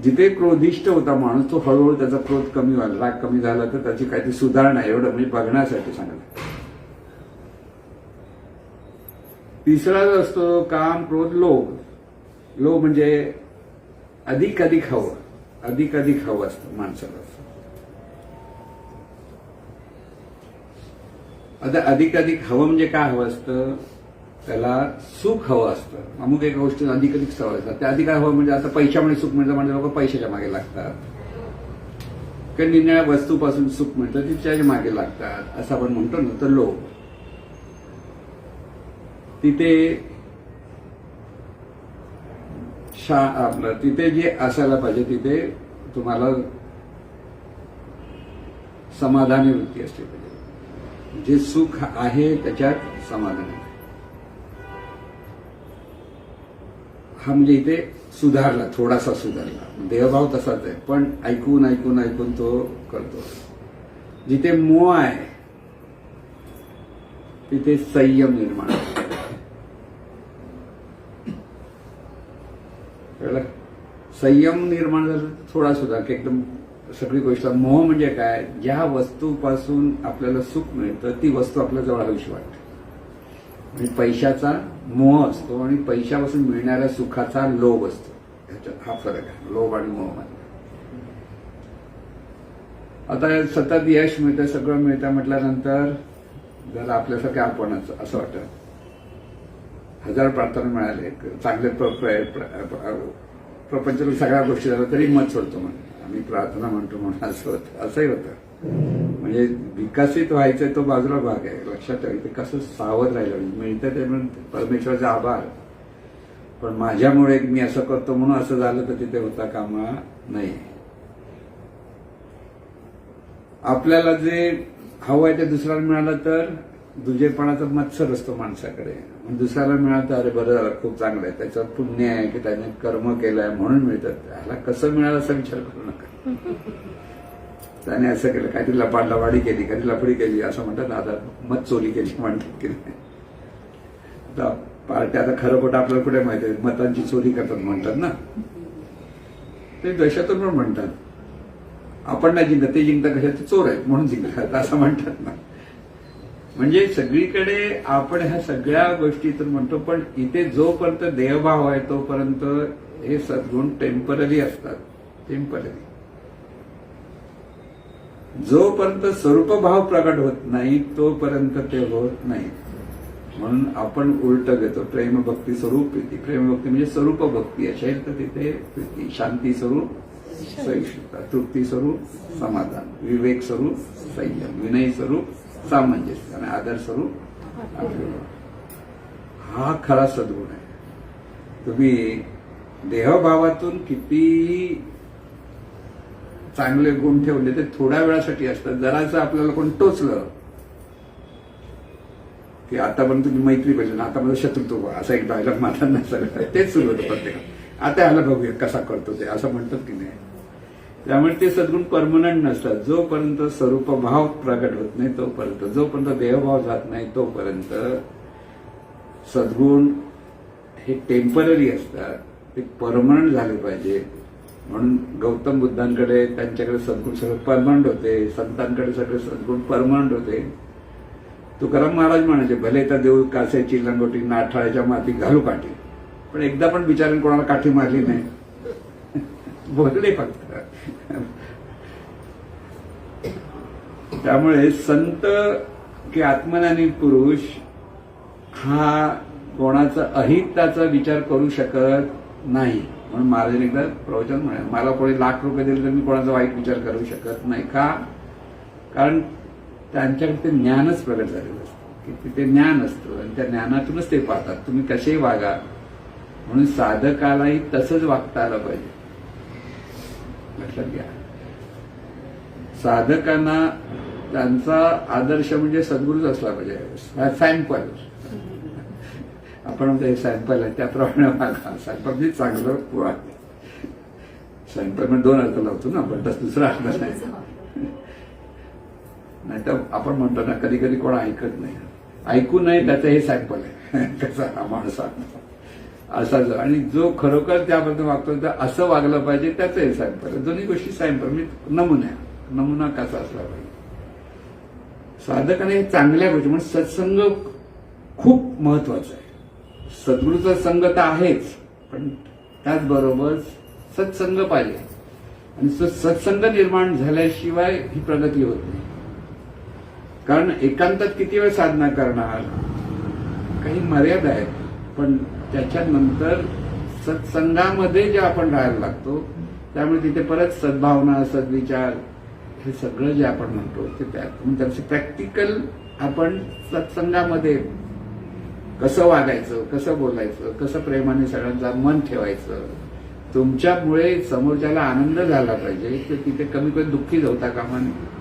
जिथे क्रोधिष्ट होता माणूस तो हळूहळू त्याचा क्रोध कमी व्हायला, राग कमी झाला तर त्याची काहीतरी सुधारणा, एवढं म्हणजे बघण्यासाठी सांगत. तिसरा जो असतो काम, क्रोध, लोभ. लोभ म्हणजे अधिक अधिक हवं, अधिक अधिक हवं असतं माणसाला. आता अधिक अधिक हवं म्हणजे काय हवं असतं, त्याला सुख हवं असतं. अमुक एका गोष्टी अधिक अधिक सवय असतात. त्या अधिक हवं म्हणजे आता पैशामुळे सुख मिळतं म्हणजे लोक पैशाच्या मागे लागतात. किंवा निरनिळ्या वस्तूपासून सुख मिळतं तिच्या मागे लागतात असं आपण म्हणतो ना. तर लोभ, तिथे आपलं तिथे जे असायला पाहिजे तिथे तुम्हाला समाधानी वृत्ती असली पाहिजे. जे सुख आहे त्याच्यात समाधान आहे. हा म्हणजे इथे सुधारला, थोडासा सुधारला. देहभाव तसाच आहे पण ऐकून ऐकून ऐकून तो करतो. जिथे मोह आहे तिथे संयम निर्माण होतो. संयम निर्माण झाला तर थोडा सुद्धा की एकदम सगळी गोष्ट. मोह म्हणजे काय, ज्या वस्तूपासून आपल्याला सुख मिळतं ती वस्तू आपल्या जवळ हवीशी वाटते. म्हणजे पैशाचा मोह असतो आणि पैशापासून मिळणाऱ्या सुखाचा लोभ असतो. ह्याच्यात हा फरक आहे, लोभ आणि मोह मध्ये. आता सतत यश मिळतं, सगळं मिळतं म्हटल्यानंतर जर आपल्यासारखे आपणच असं वाटतं, 1000 प्रार्थना मिळाले, चांगले प्रपंचाला सगळ्या गोष्टी झाल्या तरी मत सोडतो म्हणून आम्ही प्रार्थना म्हणतो म्हणून असं होतं. असंही होतं. म्हणजे विकसित व्हायचंय तो बाजूला भाग आहे. लक्षात ठेवा, ते कसं सावध राहिलं. मिळतं ते म्हणून परमेश्वराचे आभार, पण माझ्यामुळे मी असं करतो म्हणून असं झालं तर तिथे होता कामा नाही. आपल्याला जे हवं आहे ते दुसऱ्याला मिळालं तर दुजेपणाचा मत्सर असतो माणसाकडे. दुसऱ्याला मिळालं तर अरे बरं झालं, खूप चांगलं आहे, त्याचं पुण्य आहे की त्याने कर्म केलंय म्हणून मिळतात. त्याला कसं मिळालं असा विचार करू नका. त्याने असं केलं, काहीतरी लबाडी केली, कधी लफडी केली असं म्हणतात. आता मत चोरी केली म्हणतात की नाही. आता पार्ट्या आता खरं खोटं आपल्याला कुठे माहिती आहे, मतांची चोरी करतात म्हणतात ना. ते देशातून पण म्हणतात. आपण नाही जिंकत, ते जिंकतात कशा, ते चोर आहेत म्हणून जिंकतात असं म्हणतात ना. म्हणजे सगळीकडे आपण ह्या सगळ्या गोष्टीतून म्हणतो, पण इथे जोपर्यंत देहभाव आहे तोपर्यंत हे सद्गुण टेम्पररी असतात. टेम्पररी. जोपर्यंत स्वरूपभाव प्रगट होत नाही तोपर्यंत ते होत नाही. म्हणून आपण उलट घेतो, प्रेम भक्ती स्वरूप प्रीती. प्रेम भक्ती म्हणजे स्वरूप भक्ती असेल तर तिथे प्रीती, शांती स्वरूप सहिष्णुता, तृप्ती स्वरूप समाधान, विवेक स्वरूप संयम, विनय स्वरूप सामंजस्य आणि आदर स्वरूप आपलं. हा खरा सद्गुण आहे. तुम्ही देहभावातून किती चांगले गुण ठेवले ते थोड्या वेळासाठी असतात. जराचं आपल्याला कोण टोचलं की आतापर्यंत तुझी मैत्री पाहिजे, आता माझं शत्रुत्व, असा एक डायलॉग माझा नसलं, तेच सुरू होतं प्रत्येकाला. आता ह्याला बघूया कसा करतो ते, असं म्हणतात की नाही. त्यामुळे ते सद्गुण परमनंट नसतात. जोपर्यंत स्वरूपभाव प्रगट होत नाही तोपर्यंत, जोपर्यंत देहभाव जात नाही तोपर्यंत सद्गुण हे टेम्पररी असतात. ते परमनंट झाले पाहिजे. म्हणून गौतम बुद्धांकडे त्यांच्याकडे सद्गुण सगळं परमनंट होते, संतांकडे सगळे सद्गुण परमनंट होते. तुकाराम महाराज म्हणायचे, भले तर देऊ कासेची लंगोटी, नाठाळ्याच्या माती घालू काठी, पण एकदा पण बिचाराने कोणाला काठी मारली नाही. बोलले फक्त. त्यामुळे संत की आत्मज्ञानी पुरुष हा कोणाचा अहिताचा विचार करू शकत नाही. म्हणून महाराजांनी एकदा प्रवचन म्हणाले, मला कोणी लाख रुपये दिले तर मी कोणाचा वाईट विचार करू शकत नाही. का? कारण त्यांच्याकडे ते ज्ञानच प्रगट झालेलं असतं, की तिथे ज्ञान असतं आणि त्या ज्ञानातूनच ते पाहतात. तुम्ही कसेही वागा, म्हणून साधकालाही तसंच वागता आलं पाहिजे. लक्षात घ्या, साधकांना त्यांचा आदर्श म्हणजे सद्गुरूच असला पाहिजे. सॅम्पल आपण म्हणतो हे सॅम्पल आहे, त्याप्रमाणे वागा. सॅम्पल म्हणजे चांगलं पुरा. सॅम्पल म्हणजे दोन अर्थ लावतो ना आपण, तसं दुसरा अर्थ नाही तर आपण म्हणतो ना कधी कधी कोण ऐकत नाही, ऐकू नये त्याचं हे सॅम्पल आहे. कसा हा माणसा असाच, आणि जो खरोखर त्याबद्दल वागतो तर असं वागलं पाहिजे त्याचं हे सॅम्पल आहे. दोन्ही गोष्टी सॅम्पल म्हणजे नमुना कसा असला पाहिजे. साधकाने चांगल्या गोष्टी म्हणजे सत्संग खूप महत्वाचा आहे. सद्गुरूचा संग तर आहेच, पण त्याचबरोबर सत्संग पाहिजे. आणि सत्संग निर्माण झाल्याशिवाय ही प्रगती होत नाही. कारण एकांतात किती वेळ साधना करणार, काही मर्यादा आहेत, पण त्याच्यानंतर सत्संगामध्ये जे आपण राहायला लागतो त्यामुळे तिथे परत सद्भावना, सद्विचार हे सगळं जे आपण म्हणतो ते त्याचे प्रॅक्टिकल आपण सत्संगामध्ये कसं वागायचं, कसं बोलायचं, कसं प्रेमाने सगळ्यांचा मन ठेवायचं, तुमच्यामुळे समोरच्याला आनंद झाला पाहिजे, तर तिथे कमी कमी दुःखी होता कामा नये.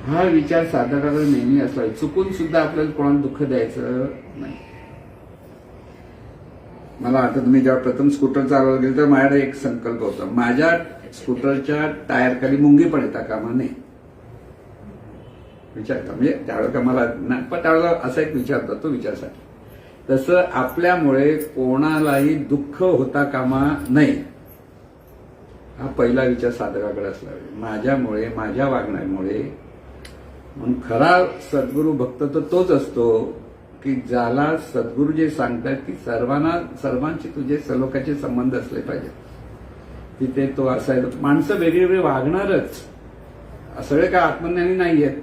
हा विचार साधकाकडे नेहमी असला. चुकून सुद्धा आपल्याला कोणाला दुःख द्यायचं नाही. मला आता तुम्ही जेव्हा प्रथम स्कूटर चालवायला गेले तर माझ्याकडे एक संकल्प होता, माझ्या स्कूटरच्या टायर खाली मुंगी पण येता कामा नये. विचार करा, म्हणजे त्यावेळेला का मला पण त्यावेळेला असा एक विचार होता, तो विचारसाठी तसं आपल्यामुळे कोणालाही दुःख होता कामा नये. हा पहिला विचार साधकाकडे असला पाहिजे. माझ्यामुळे, माझ्या वागण्यामुळे. म्हणून खरा सद्गुरू भक्त तर तोच असतो की ज्याला सद्गुरू जे सांगतात की सर्वांची तुझे सलोख्याचे संबंध असले पाहिजेत, तिथे तो असायला. माणसं वेगळी वागणारच, सगळे काय आत्मज्ञानी नाही आहेत.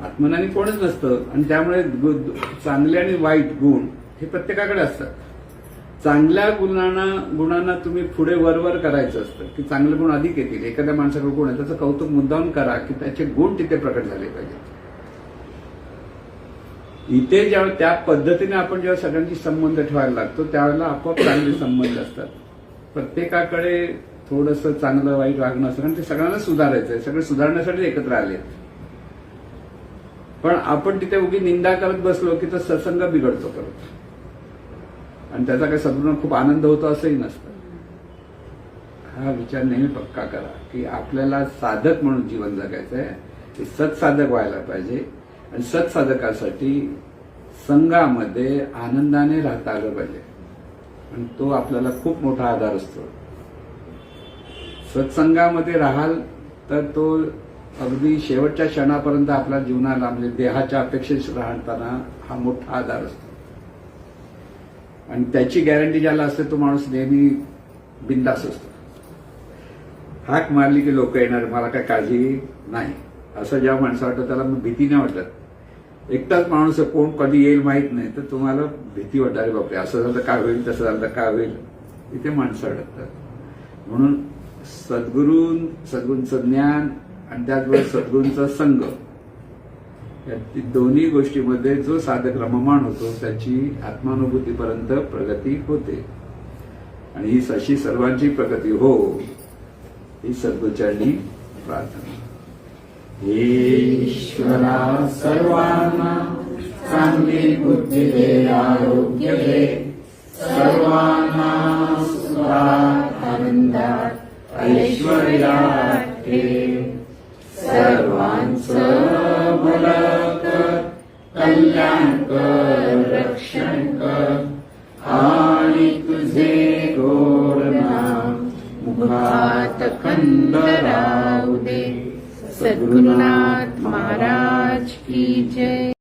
आत्मज्ञानी कोणच नसतं, आणि त्यामुळे चांगले आणि वाईट गुण हे प्रत्येकाकडे असतात. चांगल्या गुणांना तुम्ही पुढे वरवर करायचं असतं की चांगले गुण अधिक येतील. एखाद्या माणसाकडे गुण आहे त्याचं कौतुक मुद्दाम करा की त्याचे गुण तिथे प्रकट झाले पाहिजेत. इथे जेव्हा त्या पद्धतीने आपण जेव्हा सगळ्यांशी संबंध ठेवायला लागतो त्यावेळेला आपोआप चांगले संबंध असतात. प्रत्येकाकडे थोडंसं चांगलं वाईट वागणं असतं, कारण ते सगळ्यांना सुधारायचं आहे, सगळे सुधारण्यासाठी एकत्र आले. पण आपण तिथे उगी निंदा करत बसलो की तो सत्संग बिघडतो परत, आणि त्याचा काही सद्गुरूंना खूप आनंद होतो असंही नसतं. हा विचार नेहमी पक्का करा की आपल्याला साधक म्हणून जीवन जगायचं आहे, ते सत्साधक व्हायला पाहिजे. आणि सत्साधकासाठी संघामध्ये आनंदाने राहता आलं पाहिजे, आणि तो आपल्याला खूप मोठा आधार असतो. सत्संगामध्ये राहाल तर तो अगदी शेवटच्या क्षणापर्यंत आपल्या जीवनाला म्हणजे देहाच्या अपेक्षेत राहताना हा मोठा आधार असतो. आणि त्याची गॅरंटी ज्याला असते तो माणूस नेहमी बिंदास असतो. हाक मारली की लोक येणार, मला काय काळजी नाही असं जेव्हा माणसं वाटतं त्याला मग भीती नाही वाटत. एकटाच माणूस कोण कधी येईल माहित नाही तर तुम्हाला भीती वाटणार, बापरे असं झालं काय होईल, तसं झालं काय होईल, इथे माणसं अडकतात. म्हणून सद्गुरूंचं ज्ञान आणि त्याचबरोबर सद्गुरूंचा संघ या दोन्ही गोष्टीमध्ये जो साधक रममाण होतो त्याची आत्मानुभूतीपर्यंत प्रगती होते. आणि ही अशी सर्वांची प्रगती हो ही सद्गुरूचरणी प्रार्थना. ईश्वरा सर्वांना चांगली बुद्धी दे, आरोग्य दे, सर्वांना सुखात आनंदात ऐश्वर्यात ठेव. सर्वांचं भलं कर, कल्याण कर, रक्षण कर, आणि तुझे गोड नाम मुखात खंड राहू दे. सद्गुरुनाथ महाराज की जय.